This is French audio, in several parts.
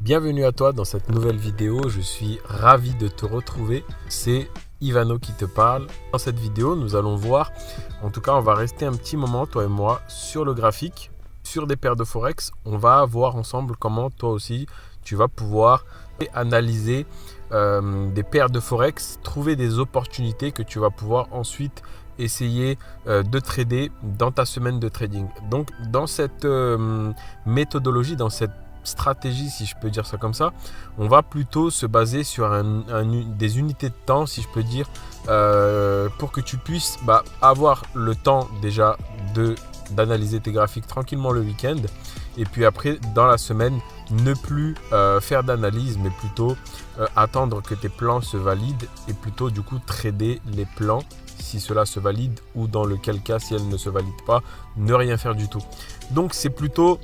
Bienvenue à toi dans cette nouvelle vidéo, je suis ravi de te retrouver, c'est Ivano qui te parle. Dans cette vidéo, nous allons voir, en tout cas on va rester un petit moment, toi et moi, sur le graphique, sur des paires de Forex. On va voir ensemble comment toi aussi tu vas pouvoir analyser des paires de Forex, trouver des opportunités que tu vas pouvoir ensuite essayer de trader dans ta semaine de trading. Donc dans cette méthodologie, dans cette stratégie, si je peux dire ça comme ça, on va plutôt se baser sur des unités de temps, si je peux dire, pour que tu puisses avoir le temps déjà d'analyser tes graphiques tranquillement le week-end, et puis après dans la semaine ne plus faire d'analyse, mais plutôt attendre que tes plans se valident et plutôt du coup trader les plans si cela se valide, ou dans lequel cas si elles ne se valident pas, ne rien faire du tout. Donc c'est plutôt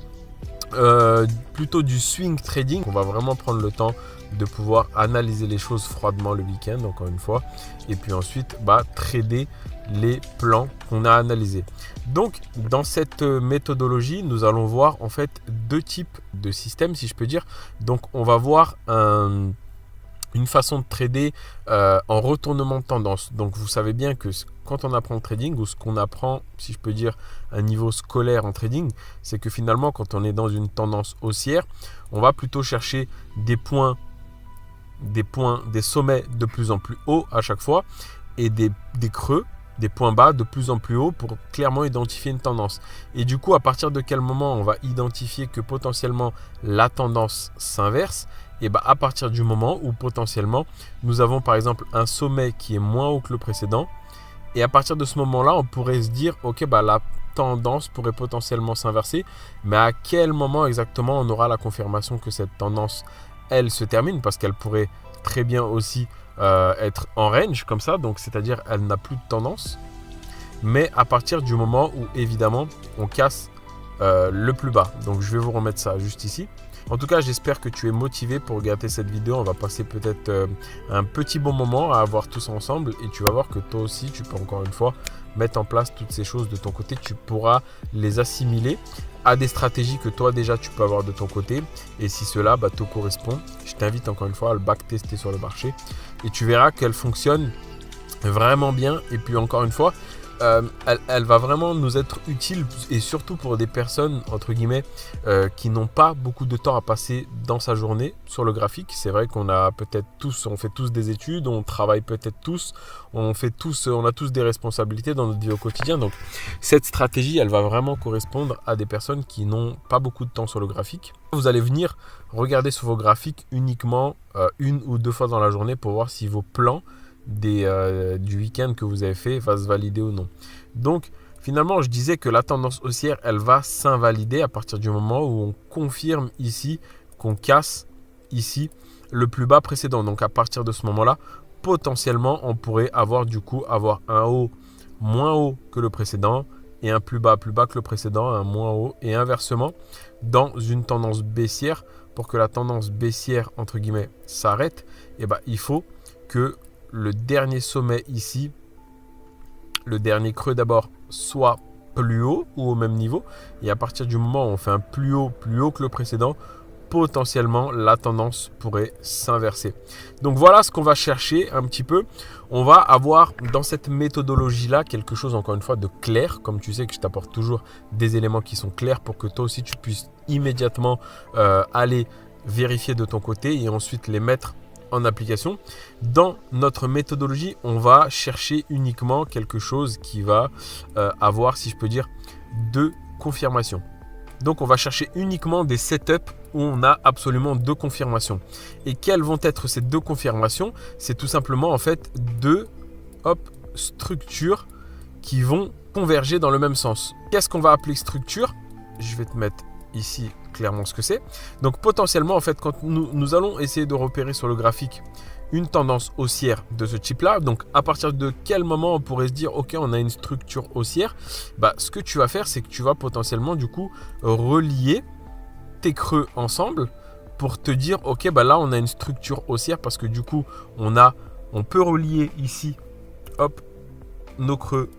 du swing trading. On va vraiment prendre le temps de pouvoir analyser les choses froidement le week-end, encore une fois, et puis ensuite trader les plans qu'on a analysés. Donc dans cette méthodologie, nous allons voir en fait deux types de systèmes, si je peux dire. Donc on va voir une façon de trader en retournement de tendance. Donc vous savez bien que quand on apprend le trading, ou ce qu'on apprend, si je peux dire, à un niveau scolaire en trading, c'est que finalement quand on est dans une tendance haussière, on va plutôt chercher des sommets de plus en plus hauts à chaque fois, et des creux, des points bas de plus en plus hauts pour clairement identifier une tendance. Et du coup, à partir de quel moment on va identifier que potentiellement la tendance s'inverse? Et à partir du moment où potentiellement nous avons par exemple un sommet qui est moins haut que le précédent, et à partir de ce moment-là, on pourrait se dire ok, la tendance pourrait potentiellement s'inverser, mais à quel moment exactement on aura la confirmation que cette tendance elle se termine, parce qu'elle pourrait très bien aussi être en range comme ça, donc c'est-à-dire elle n'a plus de tendance, mais à partir du moment où évidemment on casse le plus bas. Donc je vais vous remettre ça juste ici. En tout cas, j'espère que tu es motivé pour regarder cette vidéo. On va passer peut-être un petit bon moment à voir tout ça ensemble, et tu vas voir que toi aussi tu peux encore une fois mettre en place toutes ces choses de ton côté. Tu pourras les assimiler à des stratégies que toi déjà tu peux avoir de ton côté, et si cela te correspond, je t'invite encore une fois à le backtester sur le marché et tu verras qu'elle fonctionne vraiment bien. Et puis encore une fois, elle va vraiment nous être utile, et surtout pour des personnes entre guillemets qui n'ont pas beaucoup de temps à passer dans sa journée sur le graphique. C'est vrai qu'on a on fait tous des études, on travaille peut-être tous, on a tous des responsabilités dans notre vie au quotidien. Donc cette stratégie, elle va vraiment correspondre à des personnes qui n'ont pas beaucoup de temps sur le graphique. Vous allez venir regarder sur vos graphiques uniquement une ou deux fois dans la journée pour voir si vos plans du week-end que vous avez fait va se valider ou non. Donc finalement, je disais que la tendance haussière, elle va s'invalider à partir du moment où on confirme ici qu'on casse ici le plus bas précédent. Donc à partir de ce moment-là, potentiellement on pourrait avoir un haut moins haut que le précédent, et un plus bas que le précédent, un moins haut, et inversement dans une tendance baissière. Pour que la tendance baissière entre guillemets s'arrête, il faut que le dernier sommet ici, le dernier creux d'abord, soit plus haut ou au même niveau, et à partir du moment où on fait un plus haut que le précédent, potentiellement la tendance pourrait s'inverser. Donc voilà ce qu'on va chercher un petit peu. On va avoir dans cette méthodologie là quelque chose encore une fois de clair, comme tu sais que je t'apporte toujours des éléments qui sont clairs pour que toi aussi tu puisses immédiatement aller vérifier de ton côté et ensuite les mettre en application. Dans notre méthodologie, on va chercher uniquement quelque chose qui va avoir, si je peux dire, deux confirmations. Donc on va chercher uniquement des setups où on a absolument deux confirmations. Et quelles vont être ces deux confirmations? C'est tout simplement en fait deux structures qui vont converger dans le même sens. Qu'est-ce qu'on va appeler structure? Je vais te mettre ici clairement ce que c'est. Donc potentiellement en fait, quand nous allons essayer de repérer sur le graphique une tendance haussière de ce type là, donc à partir de quel moment on pourrait se dire ok, on a une structure haussière, ce que tu vas faire, c'est que tu vas potentiellement du coup relier tes creux ensemble pour te dire ok, là on a une structure haussière, parce que du coup on peut relier ici nos creux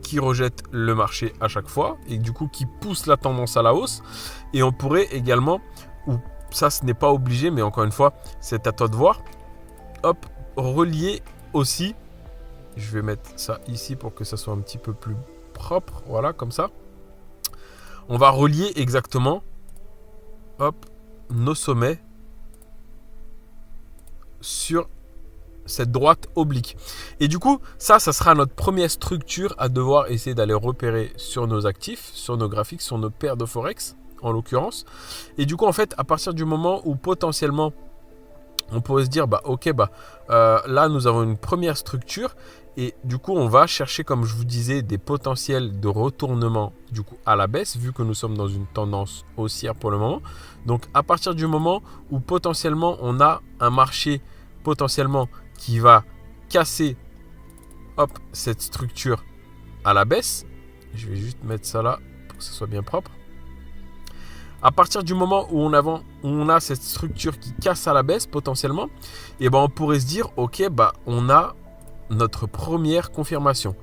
qui rejette le marché à chaque fois et du coup qui pousse la tendance à la hausse. Et on pourrait également, ou ça ce n'est pas obligé, mais encore une fois, c'est à toi de voir, hop, relier aussi, je vais mettre ça ici pour que ça soit un petit peu plus propre, voilà, comme ça. On va relier exactement, hop, nos sommets sur cette droite oblique. Et du coup, ça sera notre première structure à devoir essayer d'aller repérer sur nos actifs, sur nos graphiques, sur nos paires de Forex, en l'occurrence. Et du coup, en fait, à partir du moment où potentiellement, on pourrait se dire, là, nous avons une première structure. Et du coup, on va chercher, comme je vous disais, des potentiels de retournement du coup à la baisse, vu que nous sommes dans une tendance haussière pour le moment. Donc, à partir du moment où potentiellement, on a un marché potentiellement qui va casser cette structure à la baisse. Je vais juste mettre ça là pour que ce soit bien propre. À partir du moment où on a cette structure qui casse à la baisse potentiellement, et on pourrait se dire, ok, on a notre première confirmation.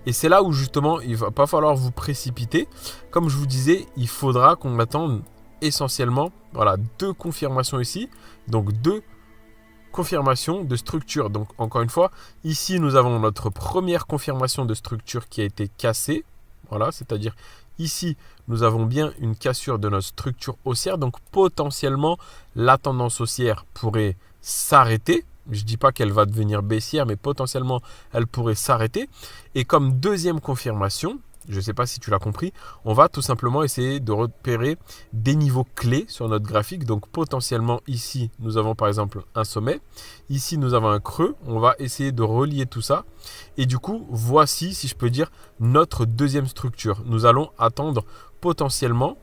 Et c'est là où justement, il ne va pas falloir vous précipiter. Comme je vous disais, il faudra qu'on attende essentiellement 2 confirmations ici. Donc 2 confirmation de structure. Donc encore une fois, ici nous avons notre première confirmation de structure qui a été cassée. Voilà, c'est-à-dire ici nous avons bien une cassure de notre structure haussière. Donc potentiellement la tendance haussière pourrait s'arrêter. Je ne dis pas qu'elle va devenir baissière, mais potentiellement elle pourrait s'arrêter. Et comme deuxième confirmation, je ne sais pas si tu l'as compris, on va tout simplement essayer de repérer des niveaux clés sur notre graphique. Donc potentiellement ici, nous avons par exemple un sommet. Ici, nous avons un creux. On va essayer de relier tout ça. Et du coup, voici, si je peux dire, notre deuxième structure. Nous allons attendre potentiellement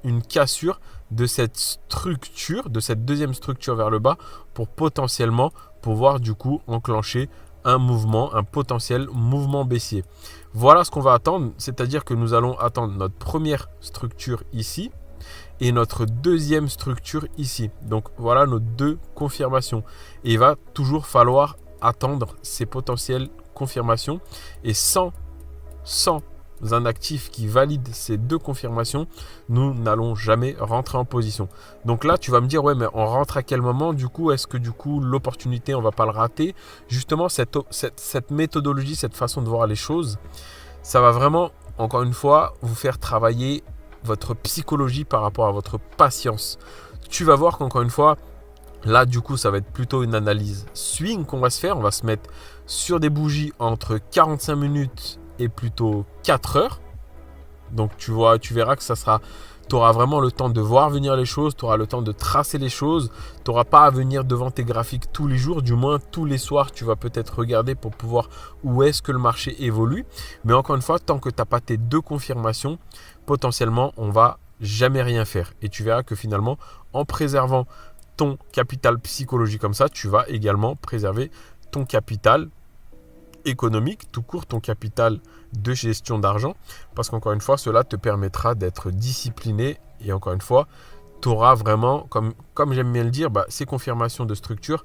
une cassure de cette structure, de cette deuxième structure vers le bas pour potentiellement pouvoir du coup enclencher un mouvement, un potentiel mouvement baissier. Voilà ce qu'on va attendre, c'est-à-dire que nous allons attendre notre première structure ici et notre deuxième structure ici. Donc voilà nos 2 confirmations. Et il va toujours falloir attendre ces potentielles confirmations. Et sans un actif qui valide ces 2 confirmations, nous n'allons jamais rentrer en position. Donc là, tu vas me dire, ouais, mais on rentre à quel moment? Du coup, est-ce que du coup, l'opportunité, on ne va pas le rater? Justement, cette méthodologie, cette façon de voir les choses, ça va vraiment, encore une fois, vous faire travailler votre psychologie par rapport à votre patience. Tu vas voir qu'encore une fois, là, du coup, ça va être plutôt une analyse swing qu'on va se faire. On va se mettre sur des bougies entre 45 minutes et plutôt 4 heures. Donc tu verras que tu auras vraiment le temps de voir venir les choses, tu auras le temps de tracer les choses, tu n'auras pas à venir devant tes graphiques tous les jours, du moins tous les soirs tu vas peut-être regarder pour pouvoir où est-ce que le marché évolue. Mais encore une fois, tant que tu n'as pas tes 2 confirmations, potentiellement on ne va jamais rien faire. Et tu verras que finalement, en préservant ton capital psychologique comme ça, tu vas également préserver ton capital économique, tout court, ton capital de gestion d'argent, parce qu'encore une fois, cela te permettra d'être discipliné et encore une fois, tu auras vraiment, comme j'aime bien le dire, ces confirmations de structure,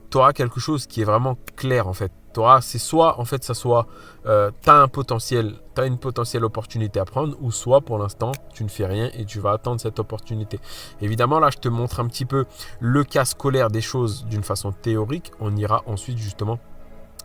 tu auras quelque chose qui est vraiment clair en fait. C'est soit, en fait, tu as une potentielle opportunité à prendre, ou soit pour l'instant, tu ne fais rien et tu vas attendre cette opportunité. Évidemment, là, je te montre un petit peu le cas scolaire des choses d'une façon théorique. On ira ensuite justement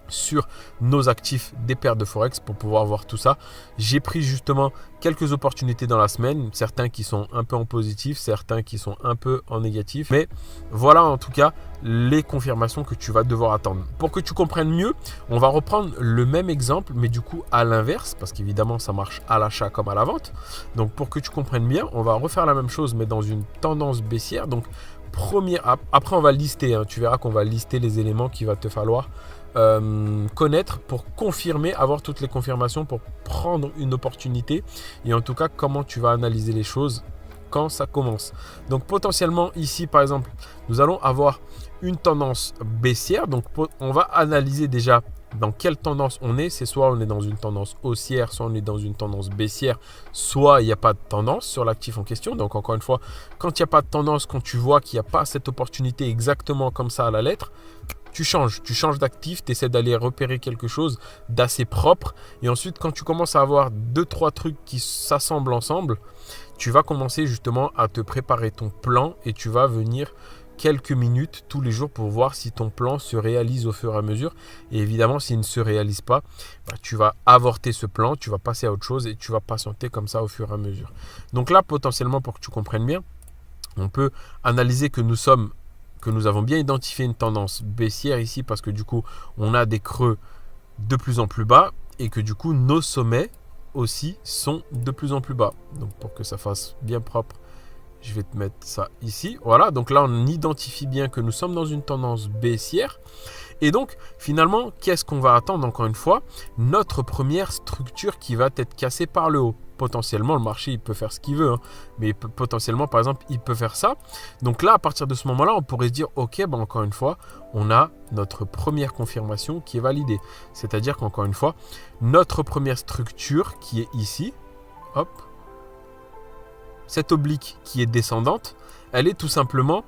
sur nos actifs des paires de Forex pour pouvoir voir tout ça. J'ai pris justement quelques opportunités dans la semaine, certains qui sont un peu en positif, certains qui sont un peu en négatif, mais voilà en tout cas les confirmations que tu vas devoir attendre. Pour que tu comprennes mieux, on va reprendre le même exemple, mais du coup à l'inverse, parce qu'évidemment ça marche à l'achat comme à la vente. Donc pour que tu comprennes bien, on va refaire la même chose mais dans une tendance baissière. Donc après on va lister, tu verras qu'on va lister les éléments qu'il va te falloir connaître pour confirmer, avoir toutes les confirmations pour prendre une opportunité et en tout cas comment tu vas analyser les choses quand ça commence. Donc potentiellement ici par exemple nous allons avoir une tendance baissière, donc on va analyser déjà dans quelle tendance on est. C'est soit on est dans une tendance haussière, soit on est dans une tendance baissière, soit il n'y a pas de tendance sur l'actif en question. Donc encore une fois, quand il n'y a pas de tendance, quand tu vois qu'il n'y a pas cette opportunité exactement comme ça à la lettre, tu changes d'actif, tu essaies d'aller repérer quelque chose d'assez propre. Et ensuite, quand tu commences à avoir 2-3 trucs qui s'assemblent ensemble, tu vas commencer justement à te préparer ton plan et tu vas venir quelques minutes tous les jours pour voir si ton plan se réalise au fur et à mesure. Et évidemment, s'il ne se réalise pas, tu vas avorter ce plan, tu vas passer à autre chose et tu vas patienter comme ça au fur et à mesure. Donc là, potentiellement, pour que tu comprennes bien, on peut analyser que nous avons bien identifié une tendance baissière ici parce que du coup, on a des creux de plus en plus bas et que du coup, nos sommets aussi sont de plus en plus bas. Donc pour que ça fasse bien propre, je vais te mettre ça ici. Voilà, donc là, on identifie bien que nous sommes dans une tendance baissière. Et donc, finalement, qu'est-ce qu'on va attendre encore une fois? Notre première structure qui va être cassée par le haut. Potentiellement, le marché, il peut faire ce qu'il veut. Mais potentiellement, par exemple, il peut faire ça. Donc là, à partir de ce moment-là, on pourrait se dire, ok, encore une fois, on a notre première confirmation qui est validée. C'est-à-dire qu'encore une fois, notre première structure qui est ici, hop, cette oblique qui est descendante, elle est tout simplement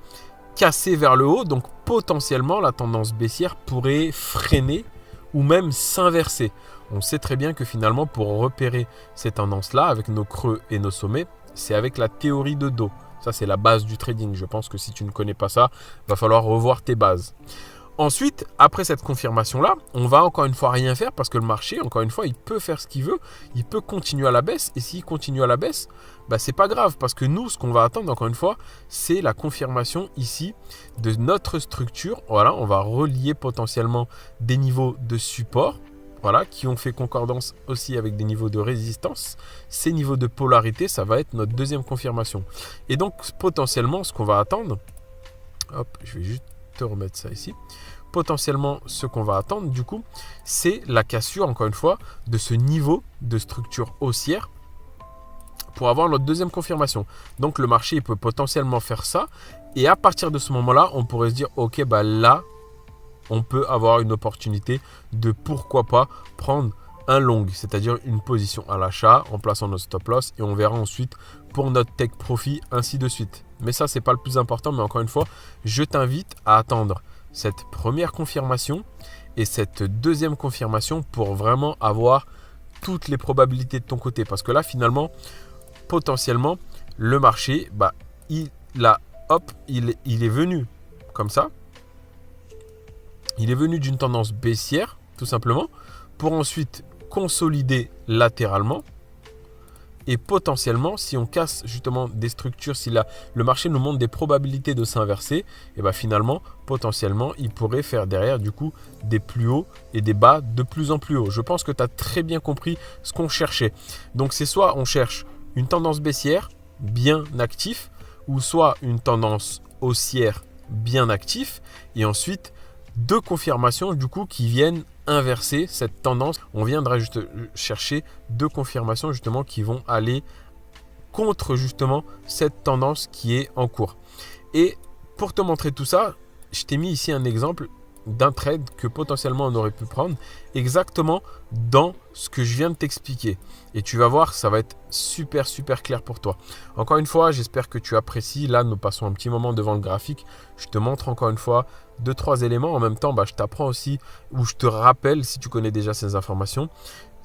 cassée vers le haut. Donc potentiellement, la tendance baissière pourrait freiner ou même s'inverser. On sait très bien que finalement, pour repérer ces tendances-là, avec nos creux et nos sommets, c'est avec la théorie de dos. Ça, c'est la base du trading. Je pense que si tu ne connais pas ça, il va falloir revoir tes bases. Ensuite, après cette confirmation-là, on va encore une fois rien faire parce que le marché, encore une fois, il peut faire ce qu'il veut, il peut continuer à la baisse. Et s'il continue à la baisse, c'est pas grave parce que nous, ce qu'on va attendre, encore une fois, c'est la confirmation ici de notre structure. Voilà, on va relier potentiellement des niveaux de support, voilà, qui ont fait concordance aussi avec des niveaux de résistance. Ces niveaux de polarité, ça va être notre deuxième confirmation. Et donc, potentiellement, ce qu'on va attendre, hop, je vais juste te remettre ça ici. Potentiellement, ce qu'on va attendre, du coup, c'est la cassure, encore une fois, de ce niveau de structure haussière pour avoir notre deuxième confirmation. Donc, le marché il peut potentiellement faire ça. Et à partir de ce moment-là, on pourrait se dire, ok, là, on peut avoir une opportunité de, pourquoi pas, prendre un long, c'est-à-dire une position à l'achat en plaçant notre stop loss et on verra ensuite pour notre take profit, ainsi de suite. Mais ça, c'est pas le plus important, mais encore une fois, je t'invite à attendre cette première confirmation et cette deuxième confirmation pour vraiment avoir toutes les probabilités de ton côté. Parce que là, finalement, potentiellement, le marché, il est venu comme ça. Il est venu d'une tendance baissière, tout simplement, pour ensuite consolider latéralement. Et potentiellement, si on casse justement des structures, si le marché nous montre des probabilités de s'inverser, et finalement, potentiellement, il pourrait faire derrière du coup des plus hauts et des bas de plus en plus hauts. Je pense que tu as très bien compris ce qu'on cherchait. Donc c'est soit on cherche une tendance baissière bien actif, ou soit une tendance haussière bien actif, et ensuite deux confirmations du coup qui viennent inverser cette tendance. On viendra juste chercher deux confirmations justement qui vont aller contre justement cette tendance qui est en cours. Et pour te montrer tout ça, je t'ai mis ici un exemple d'un trade que potentiellement on aurait pu prendre exactement dans ce que je viens de t'expliquer. Et tu vas voir, ça va être super clair pour toi. Encore une fois, j'espère que tu apprécies. Là, nous passons un petit moment devant le graphique. Je te montre encore une fois 2-3 éléments. En même temps, je t'apprends aussi, ou je te rappelle, si tu connais déjà ces informations,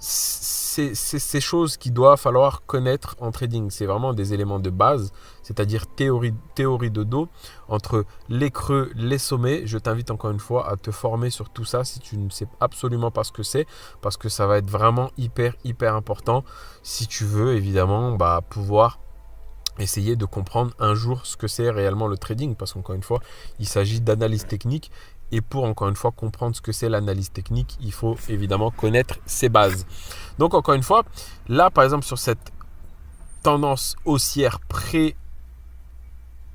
c'est ces choses qu'il doit falloir connaître en trading. C'est vraiment des éléments de base, c'est-à-dire théorie de dos, entre les creux, les sommets. Je t'invite encore une fois à te former sur tout ça si tu ne sais absolument pas ce que c'est, parce que ça va être vraiment hyper important si tu veux évidemment pouvoir essayer de comprendre un jour ce que c'est réellement le trading, parce qu'encore une fois, il s'agit d'analyse technique. Et pour encore une fois comprendre ce que c'est l'analyse technique, il faut évidemment connaître ses bases. Donc encore une fois, là par exemple sur cette tendance haussière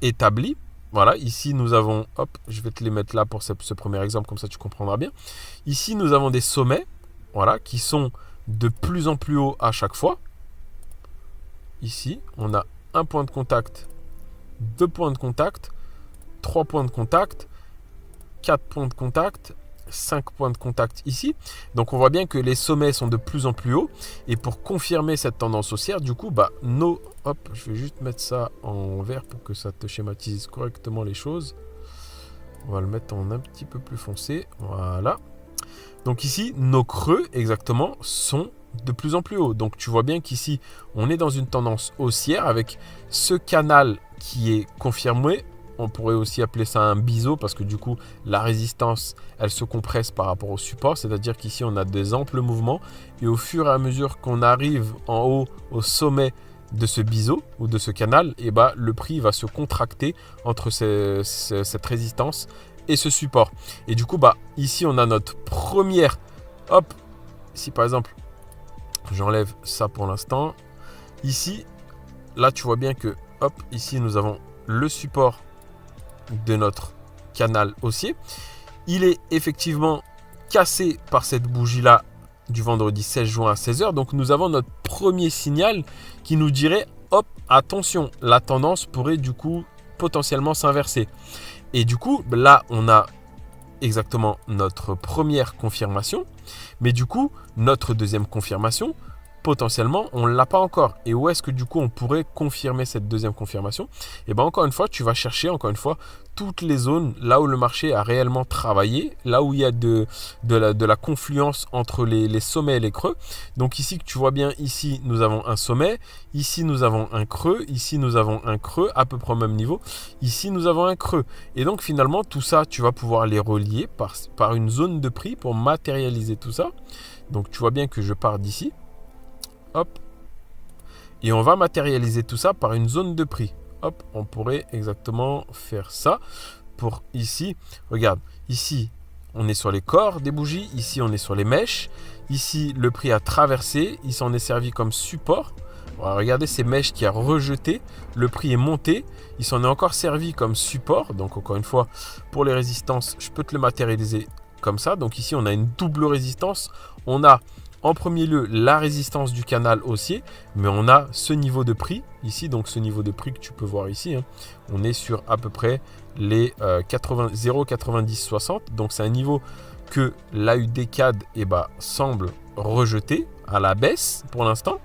préétablie, voilà, ici nous avons, hop, je vais te les mettre là pour ce premier exemple, comme ça tu comprendras bien. Ici nous avons des sommets, voilà, qui sont de plus en plus hauts à chaque fois. Ici, on a un point de contact, 2 points de contact, 3 points de contact, 4 points de contact, 5 points de contact ici. Donc on voit bien que les sommets sont de plus en plus hauts. Et pour confirmer cette tendance haussière, du coup, je vais juste mettre ça en vert pour que ça te schématise correctement les choses. On va le mettre en un petit peu plus foncé. Voilà. Donc ici, nos creux exactement sont de plus en plus hauts. Donc tu vois bien qu'ici, on est dans une tendance haussière avec ce canal qui est confirmé. On pourrait aussi appeler ça un biseau parce que du coup, la résistance, elle se compresse par rapport au support. C'est-à-dire qu'ici, on a des amples mouvements. Et au fur et à mesure qu'on arrive en haut, au sommet de ce biseau ou de ce canal, et bah, le prix va se contracter entre cette résistance et ce support. Et du coup, bah, ici, on a notre première... Hop, ici par exemple, j'enlève ça pour l'instant. Ici, là, tu vois bien que, hop, ici, nous avons le support de notre canal haussier. Il est effectivement cassé par cette bougie-là du vendredi 16 juin à 16h. Donc, nous avons notre premier signal qui nous dirait, hop, attention, la tendance pourrait du coup potentiellement s'inverser. Et du coup, là, on a exactement notre première confirmation. Mais du coup, notre deuxième confirmation, potentiellement, on ne l'a pas encore. Et où est-ce que du coup, on pourrait confirmer cette deuxième confirmation? Et bien, encore une fois, tu vas chercher, encore une fois, toutes les zones là où le marché a réellement travaillé, là où il y a de la confluence entre les sommets et les creux. Donc ici, tu vois bien, ici, nous avons un sommet. Ici, nous avons un creux. Ici, nous avons un creux à peu près au même niveau. Ici, nous avons un creux. Et donc, finalement, tout ça, tu vas pouvoir les relier par une zone de prix pour matérialiser tout ça. Donc, tu vois bien que je pars d'ici. Hop. Et on va matérialiser tout ça par une zone de prix. Hop, on pourrait exactement faire ça pour ici. Regarde, ici, on est sur les corps des bougies. Ici, on est sur les mèches. Ici, le prix a traversé. Il s'en est servi comme support. Voilà, regardez ces mèches qui a rejeté. Le prix est monté. Il s'en est encore servi comme support. Donc, encore une fois, pour les résistances, je peux te le matérialiser comme ça. Donc, ici, on a une double résistance. On a en premier lieu la résistance du canal haussier, mais on a ce niveau de prix ici, donc ce niveau de prix que tu peux voir ici, hein. On est sur à peu près les 0,9060, donc c'est un niveau que l'AUD-CAD semble rejeter à la baisse pour l'instant.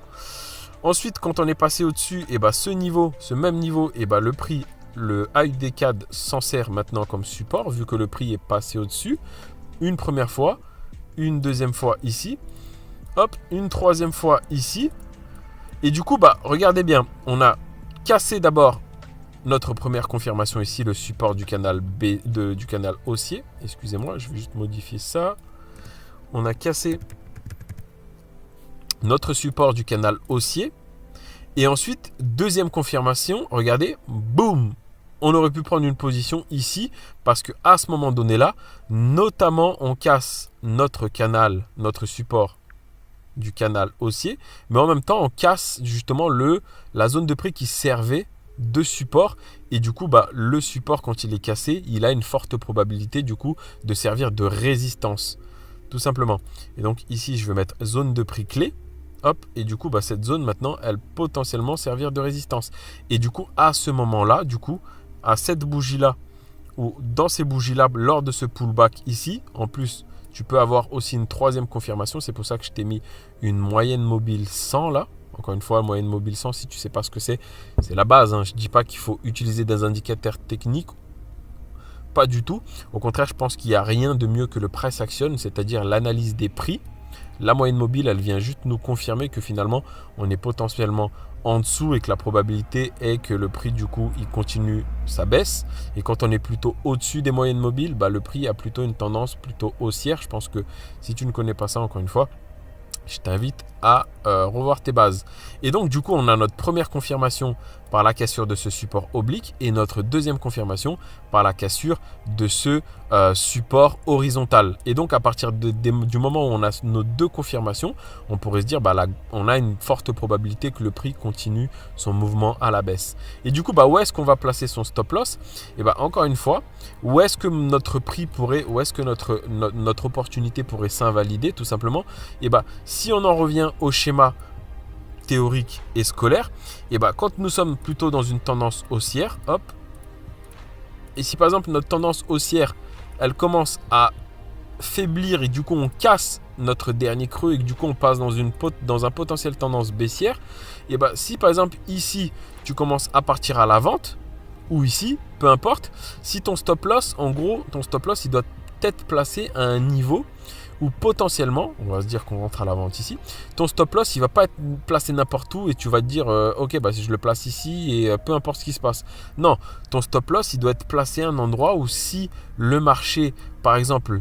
Ensuite, quand on est passé au-dessus, ce même niveau, le prix, le AUD-CAD s'en sert maintenant comme support, vu que le prix est passé au-dessus, une première fois, une deuxième fois ici, hop, une troisième fois ici. Et du coup, regardez bien, on a cassé d'abord notre première confirmation ici, le support du canal du canal haussier. Excusez-moi, je vais juste modifier ça. On a cassé notre support du canal haussier. Et ensuite, deuxième confirmation, regardez, boum, on aurait pu prendre une position ici parce qu'à ce moment donné-là, notamment, on casse notre canal, notre support du canal haussier, mais en même temps on casse justement la zone de prix qui servait de support, et du coup le support, quand il est cassé, il a une forte probabilité du coup de servir de résistance tout simplement. Et donc ici je vais mettre zone de prix clé, hop, et du coup cette zone maintenant elle potentiellement servir de résistance. Et du coup à ce moment là, du coup à cette bougie là, ou dans ces bougies là, lors de ce pullback ici, en plus tu peux avoir aussi une troisième confirmation. C'est pour ça que je t'ai mis une moyenne mobile 100 là. Encore une fois, moyenne mobile 100, si tu ne sais pas ce que c'est la base, hein. Je ne dis pas qu'il faut utiliser des indicateurs techniques. Pas du tout. Au contraire, je pense qu'il n'y a rien de mieux que le price action, c'est-à-dire l'analyse des prix. La moyenne mobile, elle vient juste nous confirmer que finalement, on est potentiellement en dessous et que la probabilité est que le prix du coup il continue sa baisse. Et quand on est plutôt au-dessus des moyennes mobiles, le prix a plutôt une tendance plutôt haussière. Je pense que si tu ne connais pas ça, encore une fois, je t'invite à revoir tes bases. Et donc du coup on a notre première confirmation par la cassure de ce support oblique et notre deuxième confirmation par la cassure de ce support horizontal. Et donc à partir du moment où on a nos deux confirmations, on pourrait se dire on a une forte probabilité que le prix continue son mouvement à la baisse. Et du coup où est-ce qu'on va placer son stop loss? Et encore une fois, où est-ce que notre prix pourrait, où est-ce que notre opportunité pourrait s'invalider tout simplement? Et si on en revient au schéma théorique et scolaire, et quand nous sommes plutôt dans une tendance haussière, hop, et si par exemple notre tendance haussière elle commence à faiblir et du coup on casse notre dernier creux et que du coup on passe dans un potentiel tendance baissière, et si par exemple ici tu commences à partir à la vente, ou ici, peu importe. Si ton stop loss, en gros, ton stop loss, il doit être placé à un niveau où potentiellement, on va se dire qu'on rentre à la vente ici, ton stop loss, il ne va pas être placé n'importe où et tu vas te dire, ok, bah, si je le place ici et peu importe ce qui se passe. Non, ton stop loss, il doit être placé à un endroit où si le marché, par exemple,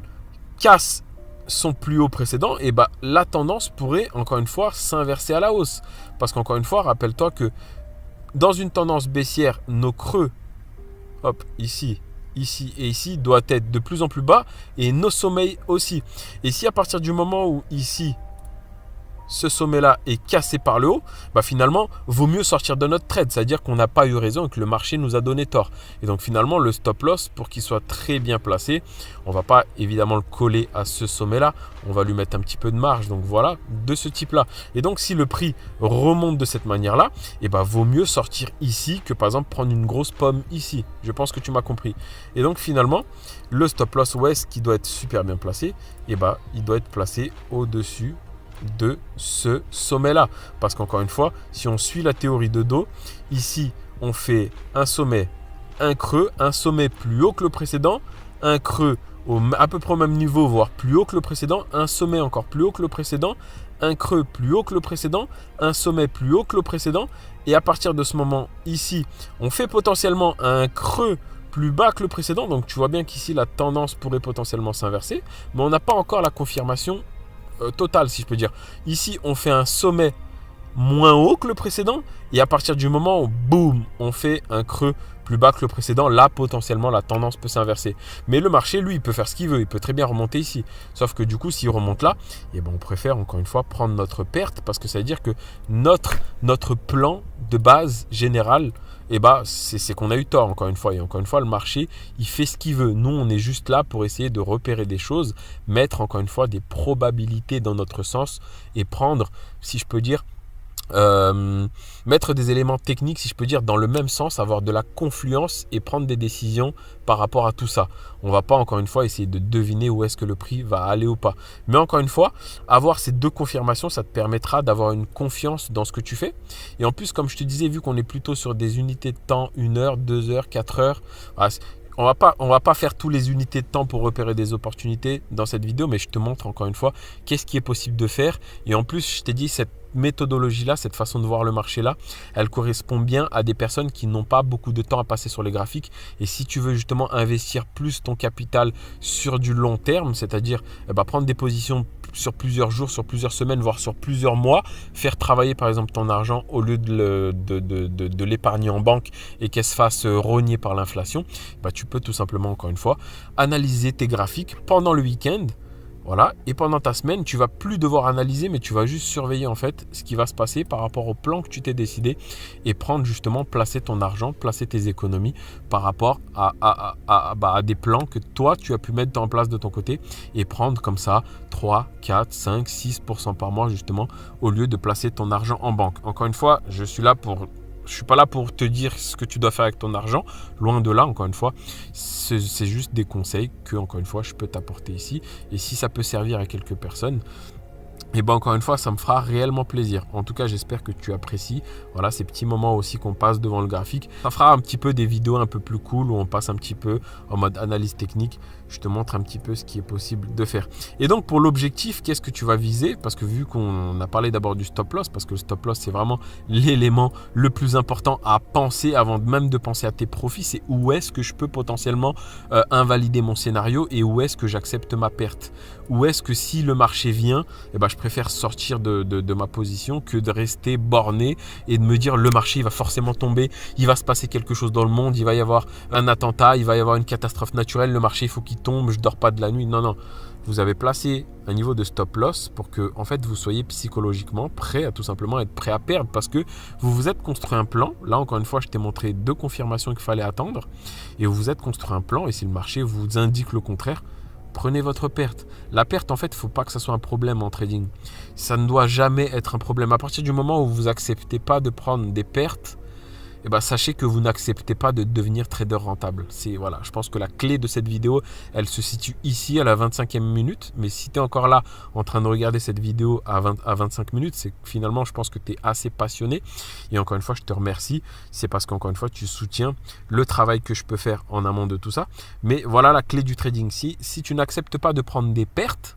casse son plus haut précédent, et bah, la tendance pourrait, encore une fois, s'inverser à la hausse. Parce qu'encore une fois, rappelle-toi que dans une tendance baissière, nos creux, hop, ici et ici, doit être de plus en plus bas et nos sommets aussi. Et si à partir du moment où ici, ce sommet-là est cassé par le haut, bah finalement, vaut mieux sortir de notre trade. C'est-à-dire qu'on n'a pas eu raison et que le marché nous a donné tort. Et donc finalement, le stop loss, pour qu'il soit très bien placé, on ne va pas évidemment le coller à ce sommet-là. On va lui mettre un petit peu de marge. Donc voilà, de ce type-là. Et donc si le prix remonte de cette manière-là, et bah vaut mieux sortir ici que par exemple prendre une grosse pomme ici. Je pense que tu m'as compris. Et donc finalement, le stop loss ouest qui doit être super bien placé, et bah il doit être placé au-dessus de ce sommet-là. Parce qu'encore une fois, si on suit la théorie de dos, ici, on fait un sommet, un creux, un sommet plus haut que le précédent, un creux à peu près au même niveau, voire plus haut que le précédent, un sommet encore plus haut que le précédent, un creux plus haut que le précédent, un sommet plus haut que le précédent. Et à partir de ce moment, ici, on fait potentiellement un creux plus bas que le précédent. Donc tu vois bien qu'ici, la tendance pourrait potentiellement s'inverser. Mais on n'a pas encore la confirmation total, si je peux dire. Ici, on fait un sommet moins haut que le précédent et à partir du moment où, boum, on fait un creux plus bas que le précédent, là, potentiellement, la tendance peut s'inverser. Mais le marché, lui, il peut faire ce qu'il veut. Il peut très bien remonter ici. Sauf que du coup, s'il remonte là, eh ben, on préfère, encore une fois, prendre notre perte parce que ça veut dire que notre plan de base général, eh ben, c'est qu'on a eu tort, encore une fois. Et encore une fois, le marché, il fait ce qu'il veut. Nous, on est juste là pour essayer de repérer des choses, mettre, encore une fois, des probabilités dans notre sens et prendre, si je peux dire, mettre des éléments techniques, si je peux dire, dans le même sens, avoir de la confluence et prendre des décisions par rapport à tout ça. On va pas, encore une fois, essayer de deviner où est-ce que le prix va aller ou pas. Mais encore une fois, avoir ces deux confirmations, ça te permettra d'avoir une confiance dans ce que tu fais. Et en plus, comme je te disais, vu qu'on est plutôt sur des unités de temps, 1 heure, 2 heures, 4 heures, on va pas faire tous les unités de temps pour repérer des opportunités dans cette vidéo, mais je te montre encore une fois qu'est-ce qui est possible de faire. Et en plus, je t'ai dit, cette méthodologie-là, cette façon de voir le marché-là, elle correspond bien à des personnes qui n'ont pas beaucoup de temps à passer sur les graphiques. Et si tu veux justement investir plus ton capital sur du long terme, c'est-à-dire prendre des positions sur plusieurs jours, sur plusieurs semaines, voire sur plusieurs mois, faire travailler par exemple ton argent au lieu de l'épargner en banque et qu'elle se fasse rogner par l'inflation, tu peux tout simplement, encore une fois, analyser tes graphiques pendant le week-end. Voilà, et pendant ta semaine, tu vas plus devoir analyser, mais tu vas juste surveiller en fait ce qui va se passer par rapport au plan que tu t'es décidé et prendre justement, placer ton argent, placer tes économies par rapport à des plans que toi, tu as pu mettre en place de ton côté et prendre comme ça 3, 4, 5, 6% par mois justement au lieu de placer ton argent en banque. Encore une fois, je suis pas là pour te dire ce que tu dois faire avec ton argent. Loin de là, encore une fois, c'est juste des conseils que, encore une fois, je peux t'apporter ici. Et si ça peut servir à quelques personnes, et encore une fois, ça me fera réellement plaisir. En tout cas, j'espère que tu apprécies. Voilà, ces petits moments aussi qu'on passe devant le graphique. Ça fera un petit peu des vidéos un peu plus cool où on passe un petit peu en mode analyse technique. Je te montre un petit peu ce qui est possible de faire. Et donc, pour l'objectif, qu'est-ce que tu vas viser? Parce que vu qu'on a parlé d'abord du stop loss, parce que le stop loss, c'est vraiment l'élément le plus important à penser avant même de penser à tes profits. C'est où est-ce que je peux potentiellement invalider mon scénario et où est-ce que j'accepte ma perte. Où est-ce que si le marché vient, je préfère sortir de ma position que de rester borné et de me dire le marché il va forcément tomber, il va se passer quelque chose dans le monde, il va y avoir un attentat, il va y avoir une catastrophe naturelle, le marché il faut qu'il tombe, je dors pas de la nuit. Non, vous avez placé un niveau de stop loss pour que en fait vous soyez psychologiquement prêt à tout simplement être prêt à perdre parce que vous vous êtes construit un plan. Là encore une fois, je t'ai montré 2 confirmations qu'il fallait attendre et vous vous êtes construit un plan et si le marché vous indique le contraire, prenez votre perte. La perte, en fait, il ne faut pas que ça soit un problème en trading. Ça ne doit jamais être un problème. À partir du moment où vous n'acceptez pas de prendre des pertes, eh ben, sachez que vous n'acceptez pas de devenir trader rentable. Voilà, je pense que la clé de cette vidéo, elle se situe ici à la 25e minute. Mais si tu es encore là en train de regarder cette vidéo à 25 minutes, c'est que finalement, je pense que tu es assez passionné. Et encore une fois, je te remercie. C'est parce qu'encore une fois, tu soutiens le travail que je peux faire en amont de tout ça. Mais voilà la clé du trading. Si tu n'acceptes pas de prendre des pertes,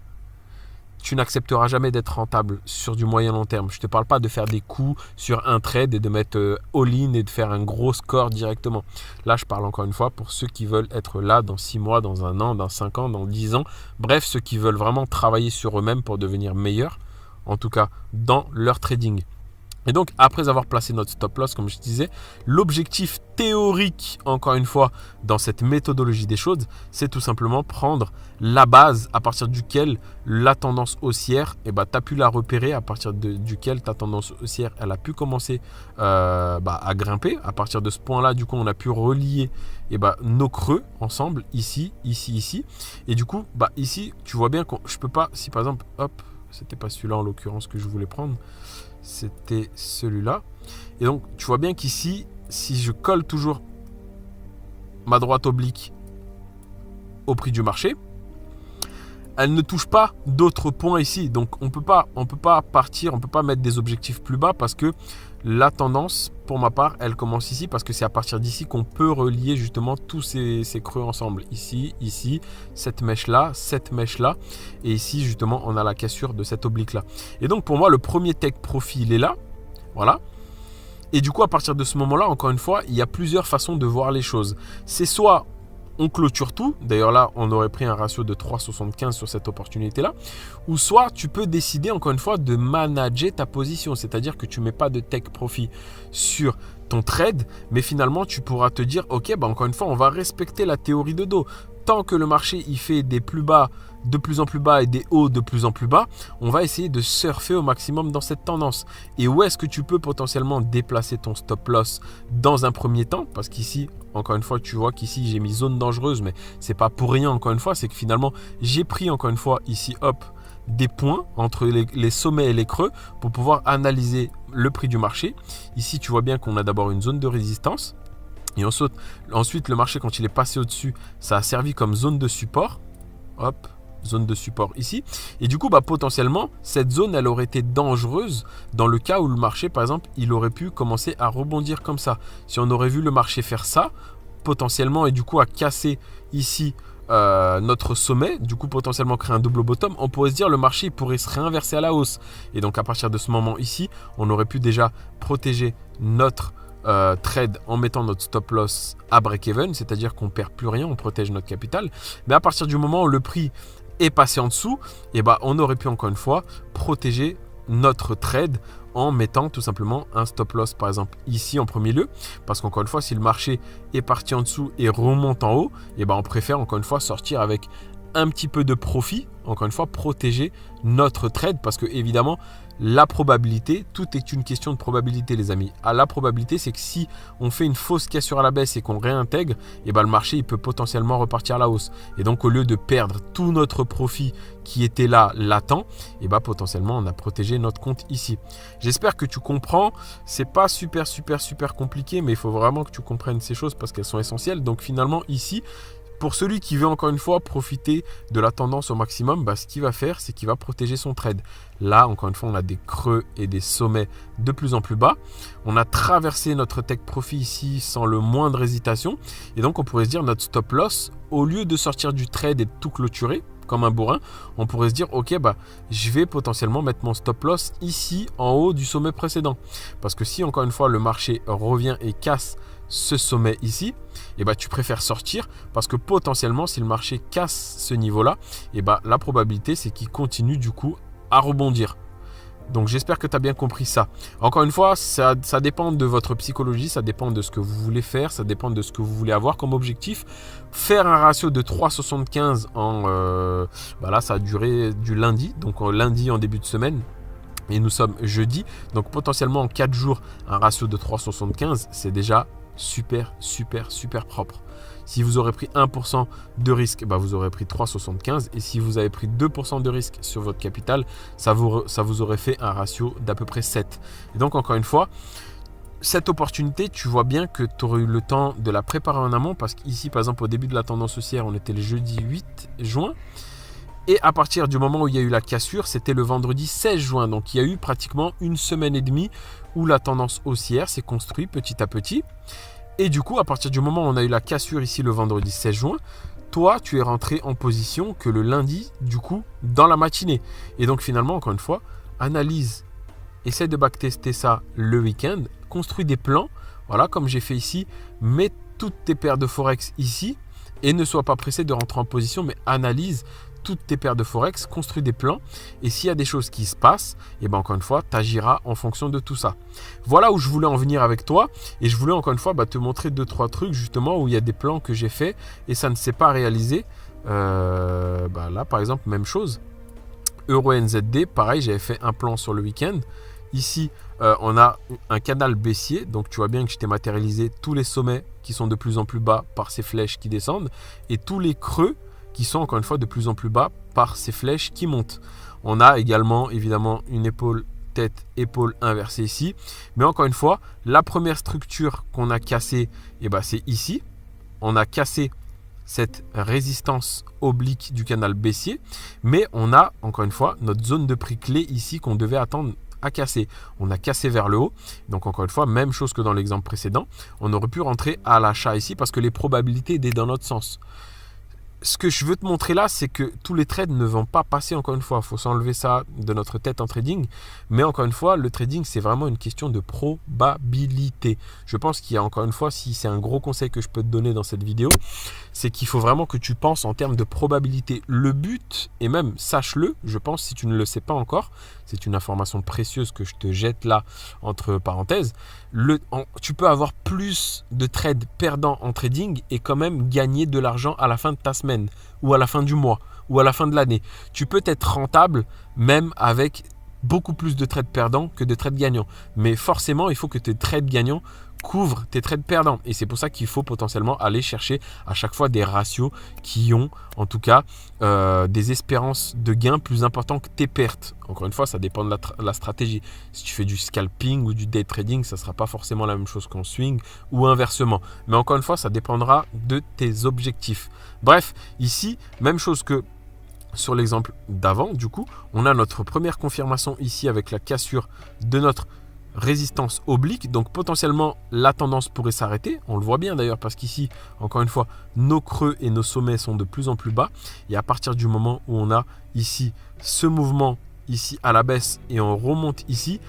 tu n'accepteras jamais d'être rentable sur du moyen long terme. Je ne te parle pas de faire des coups sur un trade et de mettre all-in et de faire un gros score directement. Là, je parle encore une fois pour ceux qui veulent être là dans 6 mois, dans 1 an, dans 5 ans, dans 10 ans. Bref, ceux qui veulent vraiment travailler sur eux-mêmes pour devenir meilleurs, en tout cas dans leur trading. Et donc, après avoir placé notre stop loss, comme je disais, l'objectif théorique, encore une fois, dans cette méthodologie des choses, c'est tout simplement prendre la base à partir duquel la tendance haussière, tu as pu la repérer, à partir duquel ta tendance haussière, elle a pu commencer à grimper. À partir de ce point-là, du coup, on a pu relier nos creux ensemble, ici, ici, ici. Et du coup, ici, tu vois bien que je ne peux pas, si par exemple, hop, c'était pas celui-là en l'occurrence que je voulais prendre, c'était celui-là. Et donc, tu vois bien qu'ici, si je colle toujours ma droite oblique au prix du marché, elle ne touche pas d'autres points ici. Donc, on peut pas partir, on ne peut pas mettre des objectifs plus bas parce que la tendance, pour ma part, elle commence ici parce que c'est à partir d'ici qu'on peut relier justement tous ces creux ensemble. Ici, ici, cette mèche-là, et ici, justement, on a la cassure de cette oblique-là. Et donc, pour moi, le premier take profit, il est là. Voilà. Et du coup, à partir de ce moment-là, encore une fois, il y a plusieurs façons de voir les choses. C'est soit on clôture tout, d'ailleurs là on aurait pris un ratio de 3,75 sur cette opportunité là, ou soit tu peux décider encore une fois de manager ta position, c'est-à-dire que tu ne mets pas de take profit sur ton trade, mais finalement tu pourras te dire ok, encore une fois on va respecter la théorie de dos. Tant que le marché il fait des plus bas de plus en plus bas et des hauts de plus en plus bas, on va essayer de surfer au maximum dans cette tendance. Et où est-ce que tu peux potentiellement déplacer ton stop loss dans un premier temps? Parce qu'ici, encore une fois, tu vois qu'ici j'ai mis zone dangereuse, mais c'est pas pour rien encore une fois, c'est que finalement j'ai pris encore une fois ici, hop, des points entre les sommets et les creux pour pouvoir analyser le prix du marché. Ici, tu vois bien qu'on a d'abord une zone de résistance. Et ensuite, le marché, quand il est passé au-dessus, ça a servi comme zone de support. Hop, zone de support ici. Et du coup, potentiellement, cette zone, elle aurait été dangereuse dans le cas où le marché, par exemple, il aurait pu commencer à rebondir comme ça. Si on aurait vu le marché faire ça, potentiellement, et du coup, à casser ici notre sommet, du coup, potentiellement créer un double bottom, on pourrait se dire le marché il pourrait se réinverser à la hausse. Et donc, à partir de ce moment ici, on aurait pu déjà protéger notre trade en mettant notre stop loss à break-even, c'est-à-dire qu'on ne perd plus rien, on protège notre capital. Mais à partir du moment où le prix est passé en dessous, on aurait pu encore une fois protéger notre trade en mettant tout simplement un stop loss par exemple ici en premier lieu, parce qu'encore une fois si le marché est parti en dessous et remonte en haut, on préfère encore une fois sortir avec un petit peu de profit, encore une fois protéger notre trade, parce que évidemment la probabilité, tout est une question de probabilité les amis. La probabilité c'est que si on fait une fausse cassure à la baisse et qu'on réintègre, le marché il peut potentiellement repartir à la hausse. Et donc au lieu de perdre tout notre profit qui était là latent, potentiellement on a protégé notre compte ici. J'espère que tu comprends, c'est pas super compliqué, mais il faut vraiment que tu comprennes ces choses parce qu'elles sont essentielles. Donc finalement ici, pour celui qui veut encore une fois profiter de la tendance au maximum, ce qu'il va faire, c'est qu'il va protéger son trade. Là, encore une fois, on a des creux et des sommets de plus en plus bas. On a traversé notre take profit ici sans le moindre hésitation. Et donc, on pourrait se dire notre stop loss, au lieu de sortir du trade et de tout clôturer, comme un bourrin, on pourrait se dire ok je vais potentiellement mettre mon stop loss ici en haut du sommet précédent, parce que si encore une fois le marché revient et casse ce sommet ici, tu préfères sortir parce que potentiellement si le marché casse ce niveau là, la probabilité c'est qu'il continue du coup à rebondir. Donc j'espère que tu as bien compris ça. Encore une fois, ça dépend de votre psychologie, ça dépend de ce que vous voulez faire, ça dépend de ce que vous voulez avoir comme objectif. Faire un ratio de 3,75 là ça a duré du lundi, donc lundi en début de semaine. Et nous sommes jeudi, donc potentiellement en 4 jours, un ratio de 3,75, c'est déjà super propre. Si vous aurez pris 1% de risque, vous aurez pris 3,75. Et si vous avez pris 2% de risque sur votre capital, ça vous aurait fait un ratio d'à peu près 7. Et donc, encore une fois, cette opportunité, tu vois bien que tu aurais eu le temps de la préparer en amont parce qu'ici, par exemple, au début de la tendance haussière, on était le jeudi 8 juin. Et à partir du moment où il y a eu la cassure, c'était le vendredi 16 juin. Donc, il y a eu pratiquement une semaine et demie où la tendance haussière s'est construite petit à petit. Et du coup, à partir du moment où on a eu la cassure ici le vendredi 16 juin, toi, tu es rentré en position que le lundi, du coup, dans la matinée. Et donc, finalement, encore une fois, analyse, essaie de backtester ça le week-end, construis des plans. Voilà, comme j'ai fait ici, mets toutes tes paires de Forex ici et ne sois pas pressé de rentrer en position, mais analyse toutes tes paires de Forex, construis des plans et s'il y a des choses qui se passent, et bien encore une fois, tu agiras en fonction de tout ça. Voilà où je voulais en venir avec toi et je voulais encore une fois te montrer 2-3 trucs justement où il y a des plans que j'ai fait et ça ne s'est pas réalisé. Là par exemple, même chose. Euro NZD, pareil, j'avais fait un plan sur le week-end. Ici, on a un canal baissier, donc tu vois bien que je t'ai matérialisé tous les sommets qui sont de plus en plus bas par ces flèches qui descendent et tous les creux qui sont encore une fois de plus en plus bas par ces flèches qui montent. On a également évidemment une épaule, tête, épaule inversée ici. Mais encore une fois, la première structure qu'on a cassée, c'est ici. On a cassé cette résistance oblique du canal baissier. Mais on a encore une fois notre zone de prix clé ici qu'on devait attendre à casser. On a cassé vers le haut. Donc encore une fois, même chose que dans l'exemple précédent. On aurait pu rentrer à l'achat ici parce que les probabilités étaient dans notre sens. Ce que je veux te montrer là, c'est que tous les trades ne vont pas passer encore une fois. Il faut s'enlever ça de notre tête en trading. Mais encore une fois, le trading, c'est vraiment une question de probabilité. Je pense qu'il y a encore une fois, si c'est un gros conseil que je peux te donner dans cette vidéo, c'est qu'il faut vraiment que tu penses en termes de probabilité. Le but, et même sache-le, je pense, si tu ne le sais pas encore, c'est une information précieuse que je te jette là entre parenthèses, tu peux avoir plus de trades perdants en trading et quand même gagner de l'argent à la fin de ta semaine ou à la fin du mois ou à la fin de l'année. Tu peux être rentable même avec beaucoup plus de trades perdants que de trades gagnants. Mais forcément, il faut que tes trades gagnants couvrent tes trades perdants. Et c'est pour ça qu'il faut potentiellement aller chercher à chaque fois des ratios qui ont en tout cas des espérances de gains plus importants que tes pertes. Encore une fois, ça dépend de la stratégie. Si tu fais du scalping ou du day trading, ça ne sera pas forcément la même chose qu'en swing ou inversement. Mais encore une fois, ça dépendra de tes objectifs. Bref, ici, même chose que sur l'exemple d'avant, du coup, on a notre première confirmation ici avec la cassure de notre résistance oblique. Donc potentiellement, la tendance pourrait s'arrêter. On le voit bien d'ailleurs parce qu'ici, encore une fois, nos creux et nos sommets sont de plus en plus bas. Et à partir du moment où on a ici ce mouvement ici à la baisse et on remonte ici,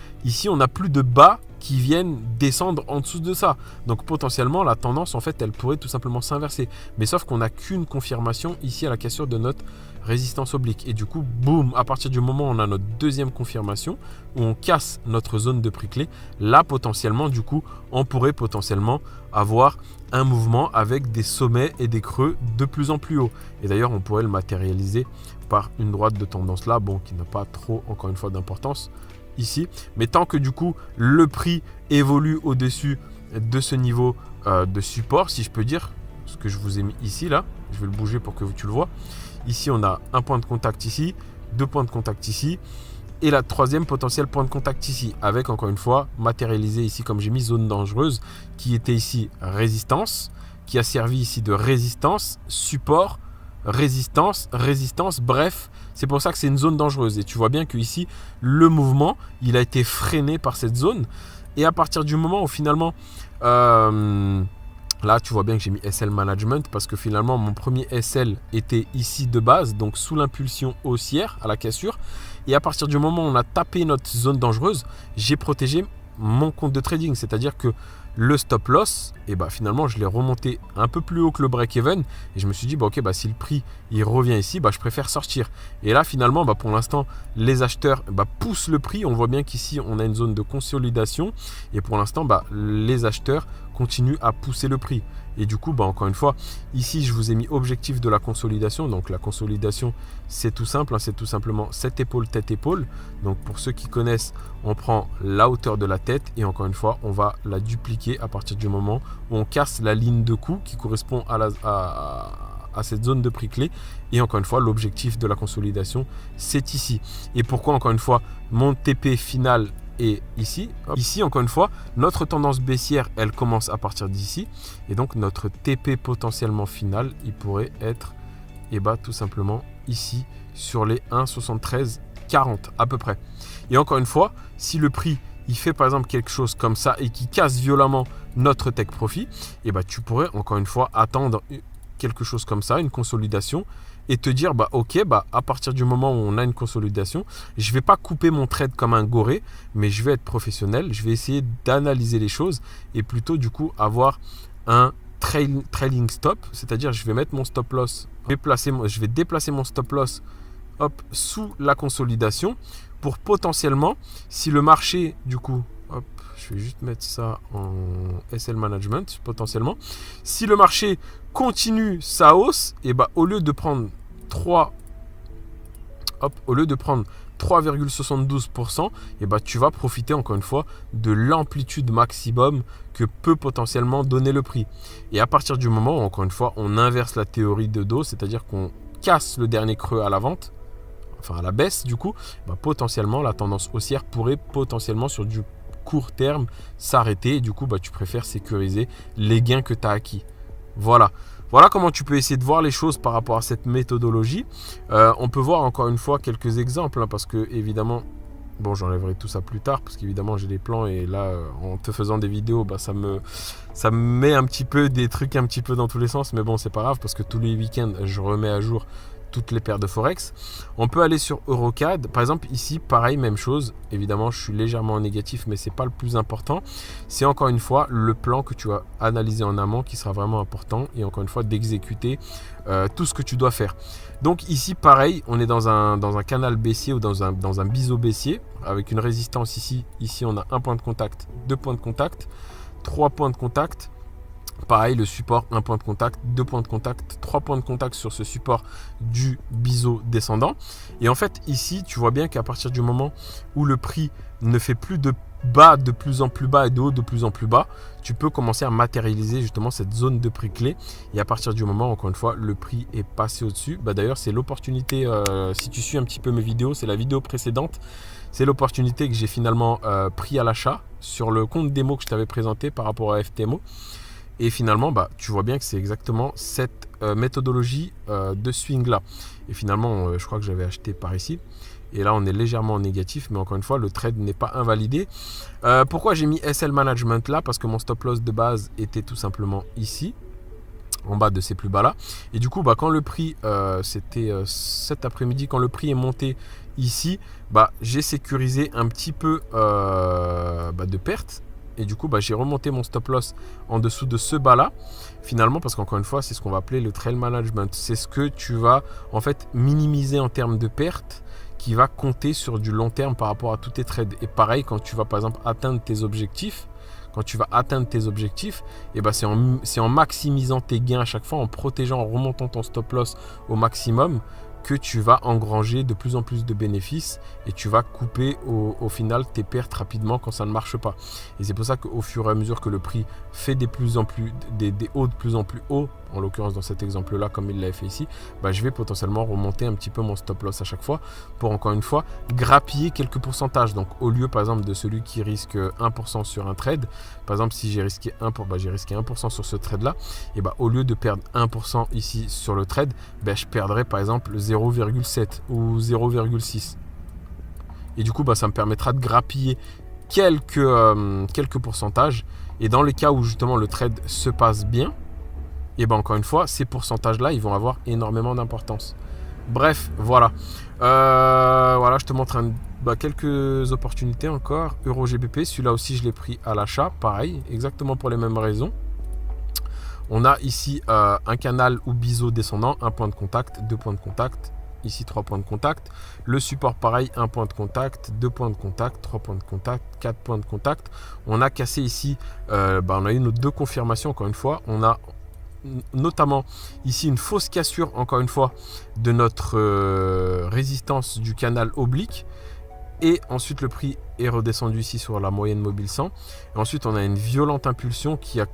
on n'a plus de bas qui viennent descendre en dessous de ça. Donc potentiellement, la tendance, en fait, elle pourrait tout simplement s'inverser. Mais sauf qu'on n'a qu'une confirmation ici à la cassure de notre résistance oblique. Et du coup, boum, à partir du moment où on a notre deuxième confirmation, où on casse notre zone de prix clé, là, potentiellement, du coup, on pourrait potentiellement avoir un mouvement avec des sommets et des creux de plus en plus haut. Et d'ailleurs, on pourrait le matérialiser par une droite de tendance là, bon, qui n'a pas trop, encore une fois, d'importance ici. Mais tant que du coup, le prix évolue au-dessus de ce niveau de support, si je peux dire, ce que je vous ai mis ici, là, je vais le bouger pour que tu le vois. Ici, on a un point de contact ici, deux points de contact ici, et la troisième potentiel point de contact ici, avec encore une fois matérialisé ici, comme j'ai mis zone dangereuse, qui était ici résistance, qui a servi ici de résistance, support, résistance, résistance, bref, c'est pour ça que c'est une zone dangereuse. Et tu vois bien que ici, le mouvement, il a été freiné par cette zone. Et à partir du moment où finalement, là, tu vois bien que j'ai mis SL Management parce que finalement, mon premier SL était ici de base, donc sous l'impulsion haussière à la cassure. Et à partir du moment où on a tapé notre zone dangereuse, j'ai protégé mon compte de trading. C'est-à-dire que le stop loss, et finalement, je l'ai remonté un peu plus haut que le break-even. Et je me suis dit, si le prix il revient ici, je préfère sortir. Et là, finalement, pour l'instant, les acheteurs poussent le prix. On voit bien qu'ici, on a une zone de consolidation. Et pour l'instant, les acheteurs continuent à pousser le prix. Et du coup, encore une fois, ici, je vous ai mis objectif de la consolidation. Donc, la consolidation, c'est tout simple. C'est tout simplement cette épaule, tête, épaule. Donc, pour ceux qui connaissent, on prend la hauteur de la tête. Et encore une fois, on va la dupliquer à partir du moment où on casse la ligne de coup qui correspond à cette zone de prix clé. Et encore une fois, l'objectif de la consolidation, c'est ici. Et pourquoi, encore une fois, mon TP final et ici. Hop. Ici, encore une fois, notre tendance baissière, elle commence à partir d'ici. Et donc, notre TP potentiellement final, il pourrait être tout simplement ici sur les 1,7340 à peu près. Et encore une fois, si le prix il fait par exemple quelque chose comme ça et qui casse violemment notre take profit, tu pourrais encore une fois attendre quelque chose comme ça, une consolidation, et te dire ok, à partir du moment où on a une consolidation, je ne vais pas couper mon trade comme un goré, mais je vais être professionnel, je vais essayer d'analyser les choses et plutôt avoir un trailing stop, c'est-à-dire je vais mettre mon stop loss, je vais déplacer mon stop loss sous la consolidation pour potentiellement, si le marché je vais juste mettre ça en SL Management, potentiellement, si le marché continue sa hausse, au lieu de prendre 3,72%, tu vas profiter encore une fois de l'amplitude maximum que peut potentiellement donner le prix. Et à partir du moment où, encore une fois, on inverse la théorie de dos, c'est-à-dire qu'on casse le dernier creux à la vente, enfin à la baisse du coup, potentiellement la tendance haussière pourrait potentiellement sur du court terme s'arrêter et du coup tu préfères sécuriser les gains que tu as acquis. Voilà comment tu peux essayer de voir les choses par rapport à cette méthodologie. On peut voir encore une fois quelques exemples parce que évidemment, j'enlèverai tout ça plus tard parce qu'évidemment j'ai des plans et là en te faisant des vidéos ça me met un petit peu des trucs un petit peu dans tous les sens, mais bon c'est pas grave parce que tous les week-ends je remets à jour toutes les paires de Forex. On peut aller sur Eurocad. Par exemple, ici, pareil, même chose. Évidemment, je suis légèrement en négatif, mais ce n'est pas le plus important. C'est encore une fois le plan que tu vas analyser en amont qui sera vraiment important et encore une fois d'exécuter tout ce que tu dois faire. Donc ici, pareil, on est dans un canal baissier ou dans un biseau baissier avec une résistance ici. Ici, on a un point de contact, 2 points de contact, 3 points de contact. Pareil, le support, 1 point de contact, 2 points de contact, 3 points de contact sur ce support du biseau descendant. Et en fait, ici, tu vois bien qu'à partir du moment où le prix ne fait plus de bas de plus en plus bas et de haut de plus en plus bas, tu peux commencer à matérialiser justement cette zone de prix clé. Et à partir du moment, encore une fois, le prix est passé au-dessus. D'ailleurs, c'est l'opportunité, si tu suis un petit peu mes vidéos, c'est la vidéo précédente, c'est l'opportunité que j'ai finalement pris à l'achat sur le compte démo que je t'avais présenté par rapport à FTMO. Et finalement, tu vois bien que c'est exactement cette méthodologie de swing là. Et finalement, je crois que j'avais acheté par ici. Et là, on est légèrement en négatif. Mais encore une fois, le trade n'est pas invalidé. Pourquoi j'ai mis SL Management là? Parce que mon stop loss de base était tout simplement ici, en bas de ces plus bas là. Et du coup, quand le prix, c'était cet après-midi, quand le prix est monté ici, j'ai sécurisé un petit peu de perte. Et du coup, j'ai remonté mon stop loss en dessous de ce bas-là, finalement, parce qu'encore une fois, c'est ce qu'on va appeler le trail management. C'est ce que tu vas en fait minimiser en termes de pertes qui va compter sur du long terme par rapport à tous tes trades. Et pareil, quand tu vas par exemple atteindre tes objectifs, c'est en maximisant tes gains à chaque fois, en protégeant, en remontant ton stop loss au maximum, que tu vas engranger de plus en plus de bénéfices et tu vas couper au final tes pertes rapidement quand ça ne marche pas. Et c'est pour ça qu'au fur et à mesure que le prix fait des hauts de plus en plus hauts, en l'occurrence dans cet exemple là comme il l'a fait ici, je vais potentiellement remonter un petit peu mon stop loss à chaque fois pour encore une fois grappiller quelques pourcentages. Donc au lieu par exemple de celui qui risque 1% sur un trade, par exemple si j'ai risqué 1% sur ce trade là, et au lieu de perdre 1% ici sur le trade, je perdrai par exemple 0,7 ou 0,6. Et du coup, ça me permettra de grappiller quelques pourcentages. Et dans les cas où justement le trade se passe bien, et encore une fois, ces pourcentages-là, ils vont avoir énormément d'importance. Bref, voilà. Je te montre quelques opportunités encore. EuroGBP, celui-là aussi, je l'ai pris à l'achat. Pareil, exactement pour les mêmes raisons. On a ici un canal ou biseau descendant, 1 point de contact, 2 points de contact, ici 3 points de contact. Le support pareil, 1 point de contact, 2 points de contact, 3 points de contact, 4 points de contact. On a cassé ici, on a eu nos 2 confirmations encore une fois. On a notamment ici une fausse cassure encore une fois de notre résistance du canal oblique. Et ensuite le prix est redescendu ici sur la moyenne mobile 100. Et ensuite on a une violente impulsion qui a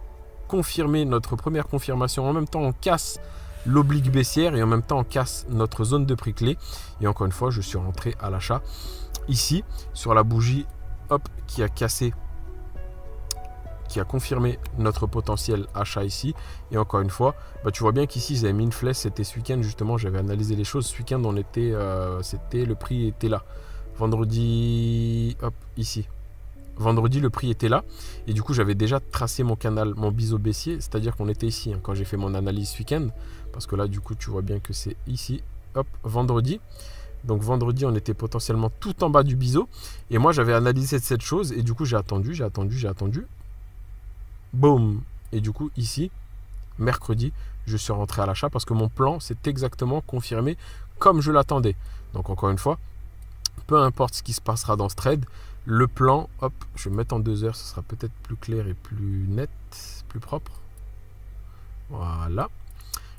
confirmer notre première confirmation. En même temps, on casse l'oblique baissière et en même temps, on casse notre zone de prix clé. Et encore une fois, je suis rentré à l'achat ici sur la bougie hop, qui a cassé, qui a confirmé notre potentiel achat ici. Et encore une fois, tu vois bien qu'ici j'avais mis une flèche, c'était ce week-end justement, j'avais analysé les choses. Ce week-end on était, le prix était là. Vendredi, hop, ici. Vendredi, le prix était là. Et du coup, j'avais déjà tracé mon canal, mon biseau baissier. C'est-à-dire qu'on était ici quand j'ai fait mon analyse ce week-end. Parce que là, du coup, tu vois bien que c'est ici. Hop, vendredi. Donc vendredi, on était potentiellement tout en bas du biseau. Et moi, j'avais analysé cette chose. Et du coup, j'ai attendu. Boum. Et du coup, ici, mercredi, je suis rentré à l'achat parce que mon plan s'est exactement confirmé comme je l'attendais. Donc encore une fois, peu importe ce qui se passera dans ce trade, le plan, hop, je vais mettre en 2 heures, ce sera peut-être plus clair et plus net, plus propre. Voilà.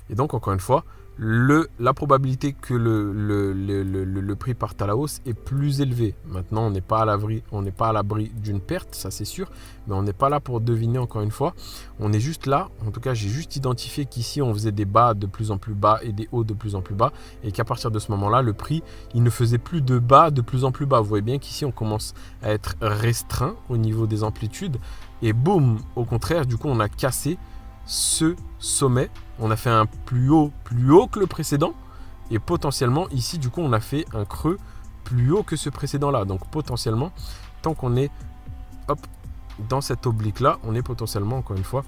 Et donc, encore une fois, la probabilité que le prix parte à la hausse est plus élevée. Maintenant, on n'est pas à l'abri d'une perte, ça c'est sûr, mais on n'est pas là pour deviner encore une fois. On est juste là, en tout cas, j'ai juste identifié qu'ici, on faisait des bas de plus en plus bas et des hauts de plus en plus bas, et qu'à partir de ce moment-là, le prix, il ne faisait plus de bas de plus en plus bas. Vous voyez bien qu'ici, on commence à être restreint au niveau des amplitudes, et boum, au contraire, du coup, on a cassé ce sommet, on a fait un plus haut que le précédent, et potentiellement ici du coup on a fait un creux plus haut que ce précédent là. Donc potentiellement, tant qu'on est hop dans cette oblique là, on est potentiellement encore une fois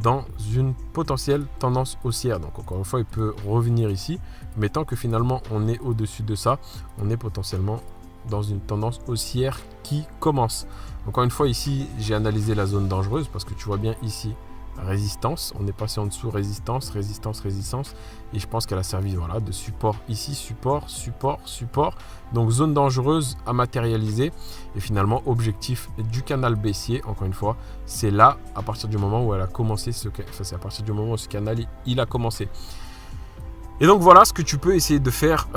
dans une potentielle tendance haussière. Donc encore une fois, il peut revenir ici, mais tant que finalement on est au-dessus de ça, on est potentiellement dans une tendance haussière qui commence. Encore une fois, ici j'ai analysé la zone dangereuse parce que tu vois bien ici résistance, on est passé en dessous, résistance, et je pense qu'elle a servi de support ici, support. Donc zone dangereuse à matérialiser, et finalement objectif du canal baissier. Encore une fois, c'est là, à partir du moment où elle a commencé, c'est à partir du moment où ce canal il a commencé. Et donc voilà ce que tu peux essayer de faire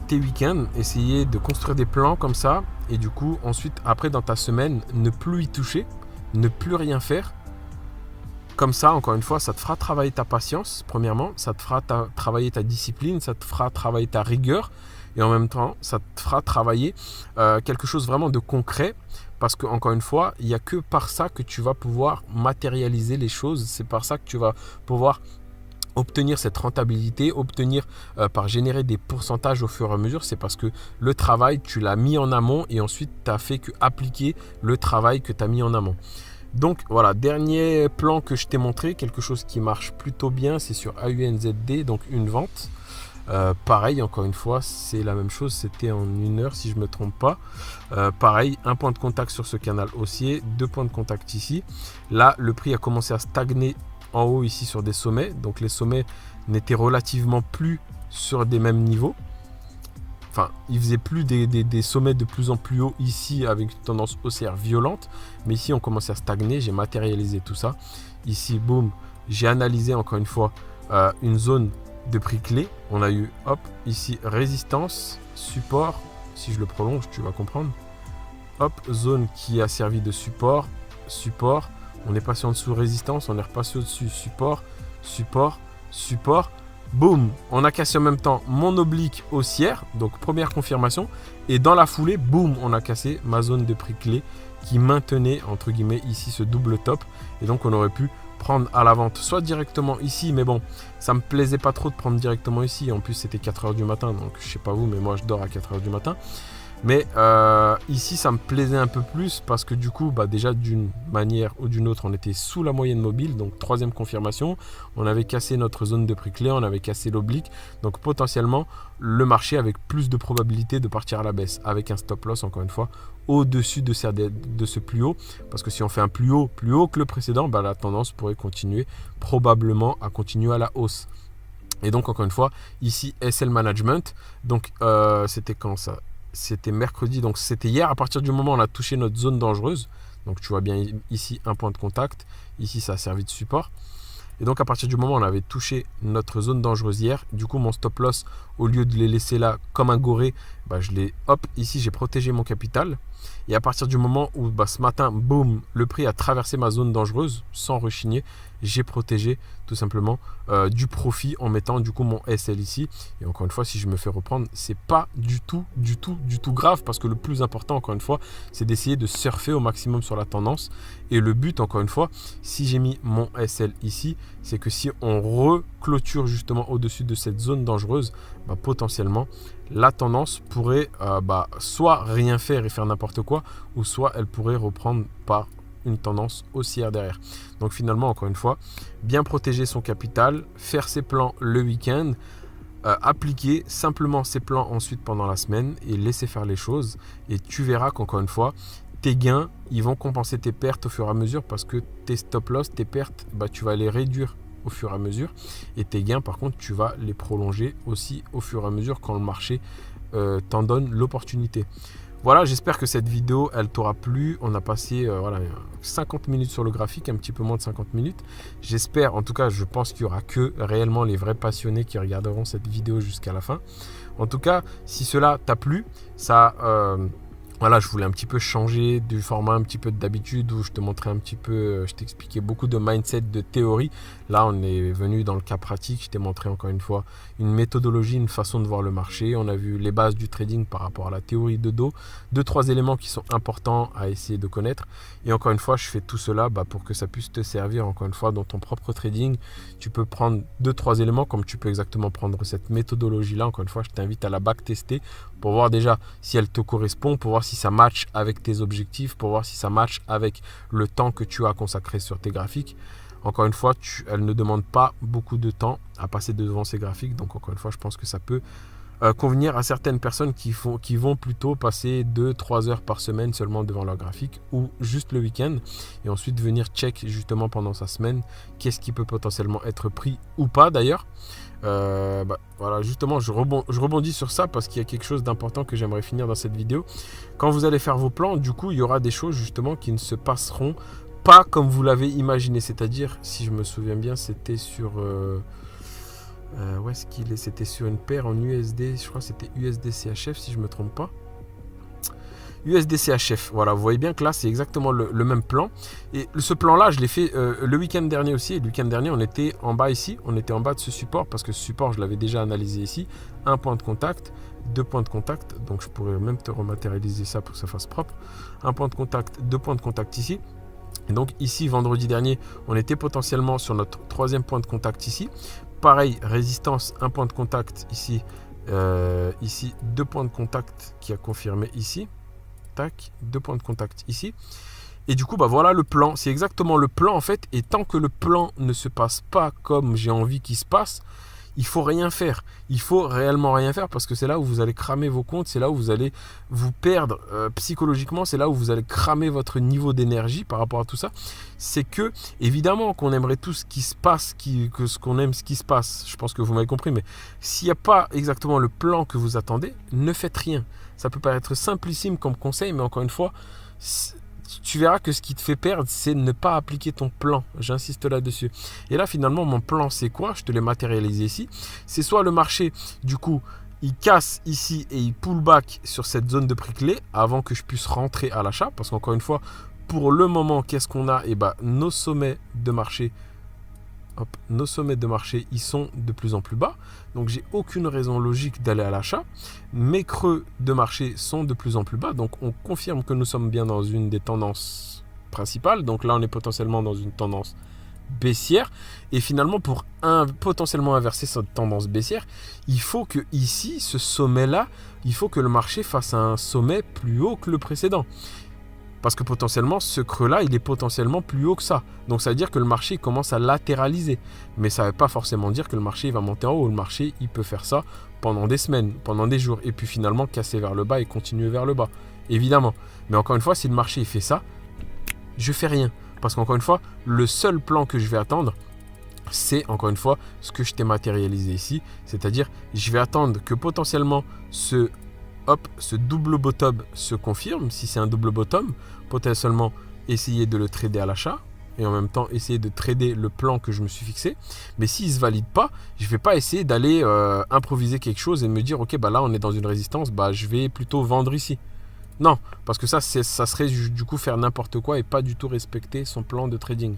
tes week-ends, essayer de construire des plans comme ça, et du coup ensuite après dans ta semaine, ne plus y toucher, ne plus rien faire. Comme ça, encore une fois, ça te fera travailler ta patience, premièrement, ça te fera travailler ta discipline, ça te fera travailler ta rigueur, et en même temps, ça te fera travailler quelque chose vraiment de concret, parce que encore une fois, il n'y a que par ça que tu vas pouvoir matérialiser les choses, c'est par ça que tu vas pouvoir obtenir cette rentabilité, par générer des pourcentages au fur et à mesure. C'est parce que le travail, tu l'as mis en amont, et ensuite, tu n'as fait que appliquer le travail que tu as mis en amont. Donc voilà, dernier plan que je t'ai montré, quelque chose qui marche plutôt bien, c'est sur AUNZD, donc une vente. Pareil, encore une fois, c'est la même chose, c'était en 1 heure si je ne me trompe pas. Pareil, un point de contact sur ce canal haussier, 2 points de contact ici. Là, le prix a commencé à stagner en haut ici sur des sommets, donc les sommets n'étaient relativement plus sur des mêmes niveaux. Enfin, il faisait plus des sommets de plus en plus haut ici avec une tendance haussière violente. Mais ici, on commençait à stagner. J'ai matérialisé tout ça. Ici, boum, j'ai analysé encore une fois une zone de prix clé. On a eu, hop, ici, résistance, support. Si je le prolonge, tu vas comprendre. Hop, zone qui a servi de support. On est passé en dessous résistance. On est repassé au-dessus support. Boum, on a cassé en même temps mon oblique haussière, donc première confirmation, et dans la foulée, boum, on a cassé ma zone de prix clé qui maintenait entre guillemets ici ce double top, et donc on aurait pu prendre à la vente soit directement ici, mais bon, ça me plaisait pas trop de prendre directement ici, en plus c'était 4h du matin, donc je sais pas vous, mais moi je dors à 4h du matin. Mais ici, ça me plaisait un peu plus parce que du coup, déjà d'une manière ou d'une autre, on était sous la moyenne mobile. Donc, 3e confirmation, on avait cassé notre zone de prix clé, on avait cassé l'oblique. Donc, potentiellement, le marché avec plus de probabilité de partir à la baisse avec un stop loss, encore une fois, au-dessus de ce plus haut. Parce que si on fait un plus haut que le précédent, la tendance pourrait continuer probablement à continuer à la hausse. Et donc, encore une fois, ici, SL Management. Donc, c'était quand ça ? C'était mercredi, donc c'était hier. À partir du moment où on a touché notre zone dangereuse, donc tu vois bien ici un point de contact, ici ça a servi de support, et donc à partir du moment où on avait touché notre zone dangereuse hier, du coup mon stop loss, au lieu de les laisser là comme un goré, ici j'ai protégé mon capital. Et à partir du moment où ce matin, boum, le prix a traversé ma zone dangereuse, sans rechigner, j'ai protégé tout simplement du profit en mettant du coup mon SL ici. Et encore une fois, si je me fais reprendre, c'est pas du tout grave, parce que le plus important, encore une fois, c'est d'essayer de surfer au maximum sur la tendance. Et le but, encore une fois, si j'ai mis mon SL ici, c'est que si on reclôture justement au-dessus de cette zone dangereuse, potentiellement la tendance pourrait soit rien faire et faire n'importe quoi, ou soit elle pourrait reprendre par une tendance haussière derrière. Donc finalement, encore une fois, bien protéger son capital, faire ses plans le week-end, appliquer simplement ses plans ensuite pendant la semaine et laisser faire les choses. Et tu verras qu'encore une fois, tes gains, ils vont compenser tes pertes au fur et à mesure, parce que tes stop loss, tes pertes, tu vas les réduire au fur et à mesure, et tes gains par contre tu vas les prolonger aussi au fur et à mesure quand le marché t'en donne l'opportunité. Voilà, j'espère que cette vidéo elle t'aura plu. On a passé 50 minutes sur le graphique, un petit peu moins de 50 minutes. J'espère, en tout cas je pense qu'il y aura que réellement les vrais passionnés qui regarderont cette vidéo jusqu'à la fin. En tout cas, si cela t'a plu, ça je voulais un petit peu changer du format un petit peu d'habitude, où je te montrais un petit peu, je t'expliquais beaucoup de mindset, de théorie. Là, on est venu dans le cas pratique. Je t'ai montré encore une fois une méthodologie, une façon de voir le marché. On a vu les bases du trading par rapport à la théorie de dos. 2-3 éléments qui sont importants à essayer de connaître. Et encore une fois, je fais tout cela pour que ça puisse te servir, encore une fois, dans ton propre trading. Tu peux prendre 2-3 éléments, comme tu peux exactement prendre cette méthodologie-là. Encore une fois, je t'invite à la backtester pour voir déjà si elle te correspond, pour voir si ça match avec tes objectifs, pour voir si ça match avec le temps que tu as consacré sur tes graphiques. Encore une fois, elle ne demande pas beaucoup de temps à passer devant ces graphiques. Donc encore une fois, je pense que ça peut convenir à certaines personnes qui vont plutôt passer 2-3 heures par semaine seulement devant leur graphique, ou juste le week-end, et ensuite venir check justement pendant sa semaine qu'est-ce qui peut potentiellement être pris ou pas d'ailleurs. Voilà, justement je rebondis sur ça parce qu'il y a quelque chose d'important que j'aimerais finir dans cette vidéo. Quand vous allez faire vos plans, du coup il y aura des choses justement qui ne se passeront pas comme vous l'avez imaginé. C'est-à-dire, si je me souviens bien, c'était sur où est-ce qu'il est, c'était sur une paire en USD, je crois que c'était USD CHF si je me trompe pas. USD CHF, voilà, vous voyez bien que là c'est exactement le même plan. Et ce plan là je l'ai fait le week-end dernier aussi. Et le week-end dernier on était en bas ici, on était en bas de ce support, parce que ce support je l'avais déjà analysé ici. Un point de contact, 2 points de contact, donc je pourrais même te rematérialiser ça pour que ça fasse propre. Un point de contact, 2 points de contact ici. Et donc ici vendredi dernier on était potentiellement sur notre 3e point de contact ici. Pareil, résistance, un point de contact ici, ici 2 points de contact qui a confirmé ici. Tac, 2 points de contact ici. Et du coup, voilà le plan. C'est exactement le plan en fait. Et tant que le plan ne se passe pas comme j'ai envie qu'il se passe, il faut rien faire. Il faut réellement rien faire, parce que c'est là où vous allez cramer vos comptes. C'est là où vous allez vous perdre psychologiquement. C'est là où vous allez cramer votre niveau d'énergie par rapport à tout ça. C'est que, évidemment, qu'on aimerait tout ce qui se passe, qu'on aime ce qui se passe. Je pense que vous m'avez compris. Mais s'il n'y a pas exactement le plan que vous attendez, ne faites rien. Ça peut paraître simplissime comme conseil, mais encore une fois, tu verras que ce qui te fait perdre, c'est ne pas appliquer ton plan. J'insiste là-dessus. Et là, finalement, mon plan, c'est quoi? Je te l'ai matérialisé ici. C'est soit le marché, du coup, il casse ici et il pull back sur cette zone de prix clé avant que je puisse rentrer à l'achat. Parce qu'encore une fois, pour le moment, qu'est-ce qu'on a? Nos sommets de marché, nos sommets de marché, ils sont de plus en plus bas. Donc, j'ai aucune raison logique d'aller à l'achat. Mes creux de marché sont de plus en plus bas. Donc, on confirme que nous sommes bien dans une des tendances principales. Donc là, on est potentiellement dans une tendance baissière. Et finalement, pour potentiellement inverser cette tendance baissière, il faut que ici, ce sommet-là, il faut que le marché fasse un sommet plus haut que le précédent. Parce que potentiellement, ce creux-là, il est potentiellement plus haut que ça. Donc, ça veut dire que le marché commence à latéraliser. Mais ça ne veut pas forcément dire que le marché va monter en haut. Le marché, il peut faire ça pendant des semaines, pendant des jours. Et puis finalement, casser vers le bas et continuer vers le bas. Évidemment. Mais encore une fois, si le marché il fait ça, je fais rien. Parce qu'encore une fois, le seul plan que je vais attendre, c'est encore une fois ce que je t'ai matérialisé ici. C'est-à-dire, je vais attendre que potentiellement ce double bottom se confirme. Si c'est un double bottom, potentiellement essayer de le trader à l'achat. et en même temps essayer de trader le plan que je me suis fixé. Mais s'il ne se valide pas, je ne vais pas essayer d'aller improviser quelque chose et me dire ok, bah là on est dans une résistance, bah je vais plutôt vendre ici. Non, parce que ça serait du coup faire n'importe quoi et pas du tout respecter son plan de trading.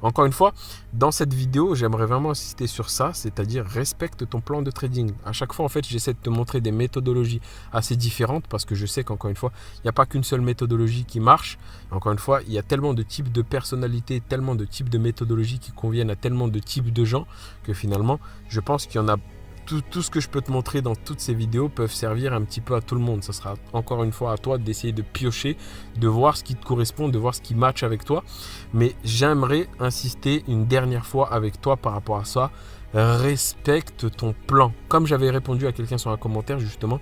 Encore une fois, dans cette vidéo, j'aimerais vraiment insister sur ça, c'est-à-dire respecte ton plan de trading. À chaque fois, en fait, j'essaie de te montrer des méthodologies assez différentes parce que je sais qu'encore une fois, il n'y a pas qu'une seule méthodologie qui marche. Encore une fois, il y a tellement de types de personnalités, tellement de types de méthodologies qui conviennent à tellement de types de gens que finalement, je pense qu'il y en a tout ce que je peux te montrer dans toutes ces vidéos peuvent servir un petit peu à tout le monde. Ça sera encore une fois à toi d'essayer de piocher, de voir ce qui te correspond, de voir ce qui match avec toi. Mais j'aimerais insister une dernière fois avec toi par rapport à ça. Respecte ton plan. Comme j'avais répondu à quelqu'un sur un commentaire justement,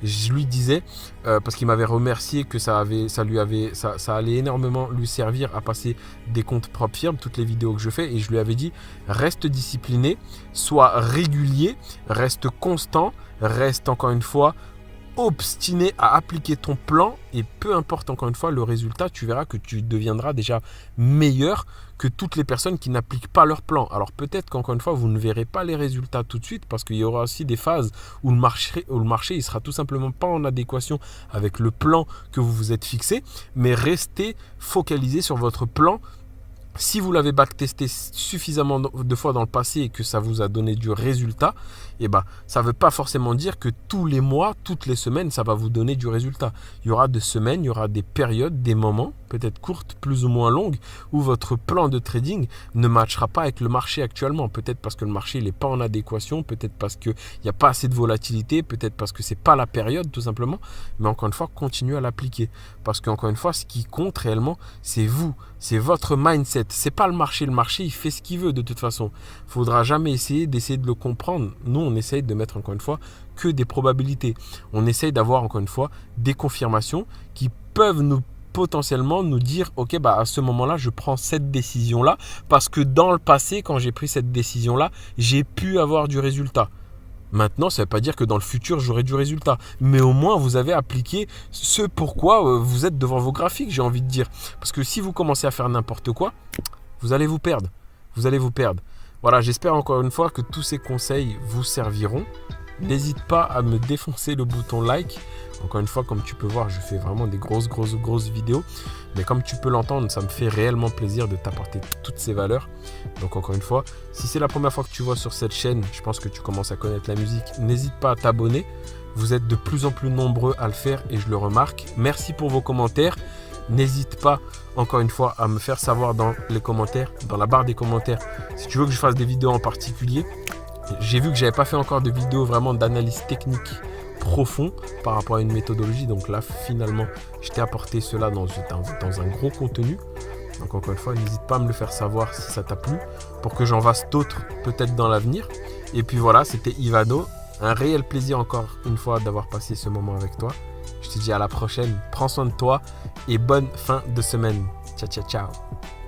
je lui disais, parce qu'il m'avait remercié que ça allait énormément lui servir à passer des comptes propres firmes, toutes les vidéos que je fais, et je lui avais dit, reste discipliné, sois régulier, reste constant, reste encore une fois obstiné à appliquer ton plan et peu importe encore une fois le résultat, tu verras que tu deviendras déjà meilleur que toutes les personnes qui n'appliquent pas leur plan. Alors peut-être qu'encore une fois, vous ne verrez pas les résultats tout de suite parce qu'il y aura aussi des phases où le marché il sera tout simplement pas en adéquation avec le plan que vous vous êtes fixé, mais restez focalisé sur votre plan. Si vous l'avez backtesté suffisamment de fois dans le passé et que ça vous a donné du résultat, eh ben, ça ne veut pas forcément dire que tous les mois, toutes les semaines, ça va vous donner du résultat. Il y aura des semaines, il y aura des périodes, des moments, peut-être courtes, plus ou moins longues, où votre plan de trading ne matchera pas avec le marché actuellement. Peut-être parce que le marché n'est pas en adéquation, peut-être parce qu'il n'y a pas assez de volatilité, peut-être parce que ce n'est pas la période tout simplement. Mais encore une fois, continuez à l'appliquer. Parce qu'encore une fois, ce qui compte réellement, c'est vous, c'est votre mindset. C'est pas le marché. Le marché, il fait ce qu'il veut de toute façon. Il ne faudra jamais essayer de le comprendre. Nous, on essaye de mettre encore une fois que des probabilités. On essaye d'avoir encore une fois des confirmations qui peuvent potentiellement nous dire ok, bah à ce moment-là je prends cette décision là parce que dans le passé quand j'ai pris cette décision là j'ai pu avoir du résultat. Maintenant, ça ne veut pas dire que dans le futur, j'aurai du résultat. Mais au moins, vous avez appliqué ce pourquoi vous êtes devant vos graphiques, j'ai envie de dire. Parce que si vous commencez à faire n'importe quoi, vous allez vous perdre. Vous allez vous perdre. Voilà, j'espère encore une fois que tous ces conseils vous serviront. N'hésite pas à me défoncer le bouton like. Encore une fois, comme tu peux voir, je fais vraiment des grosses vidéos. Mais comme tu peux l'entendre, ça me fait réellement plaisir de t'apporter toutes ces valeurs. Donc encore une fois, si c'est la première fois que tu vois sur cette chaîne, je pense que tu commences à connaître la musique. N'hésite pas à t'abonner. Vous êtes de plus en plus nombreux à le faire et je le remarque. Merci pour vos commentaires. N'hésite pas, encore une fois, à me faire savoir dans les commentaires, dans la barre des commentaires, si tu veux que je fasse des vidéos en particulier. J'ai vu que j'avais pas fait encore de vidéo vraiment d'analyse technique profond par rapport à une méthodologie. Donc là, finalement, je t'ai apporté cela dans un gros contenu. Donc encore une fois, n'hésite pas à me le faire savoir si ça t'a plu pour que j'en fasse d'autres peut-être dans l'avenir. Et puis voilà, c'était Ivano. Un réel plaisir encore une fois d'avoir passé ce moment avec toi. Je te dis à la prochaine. Prends soin de toi et bonne fin de semaine. Ciao, ciao, ciao.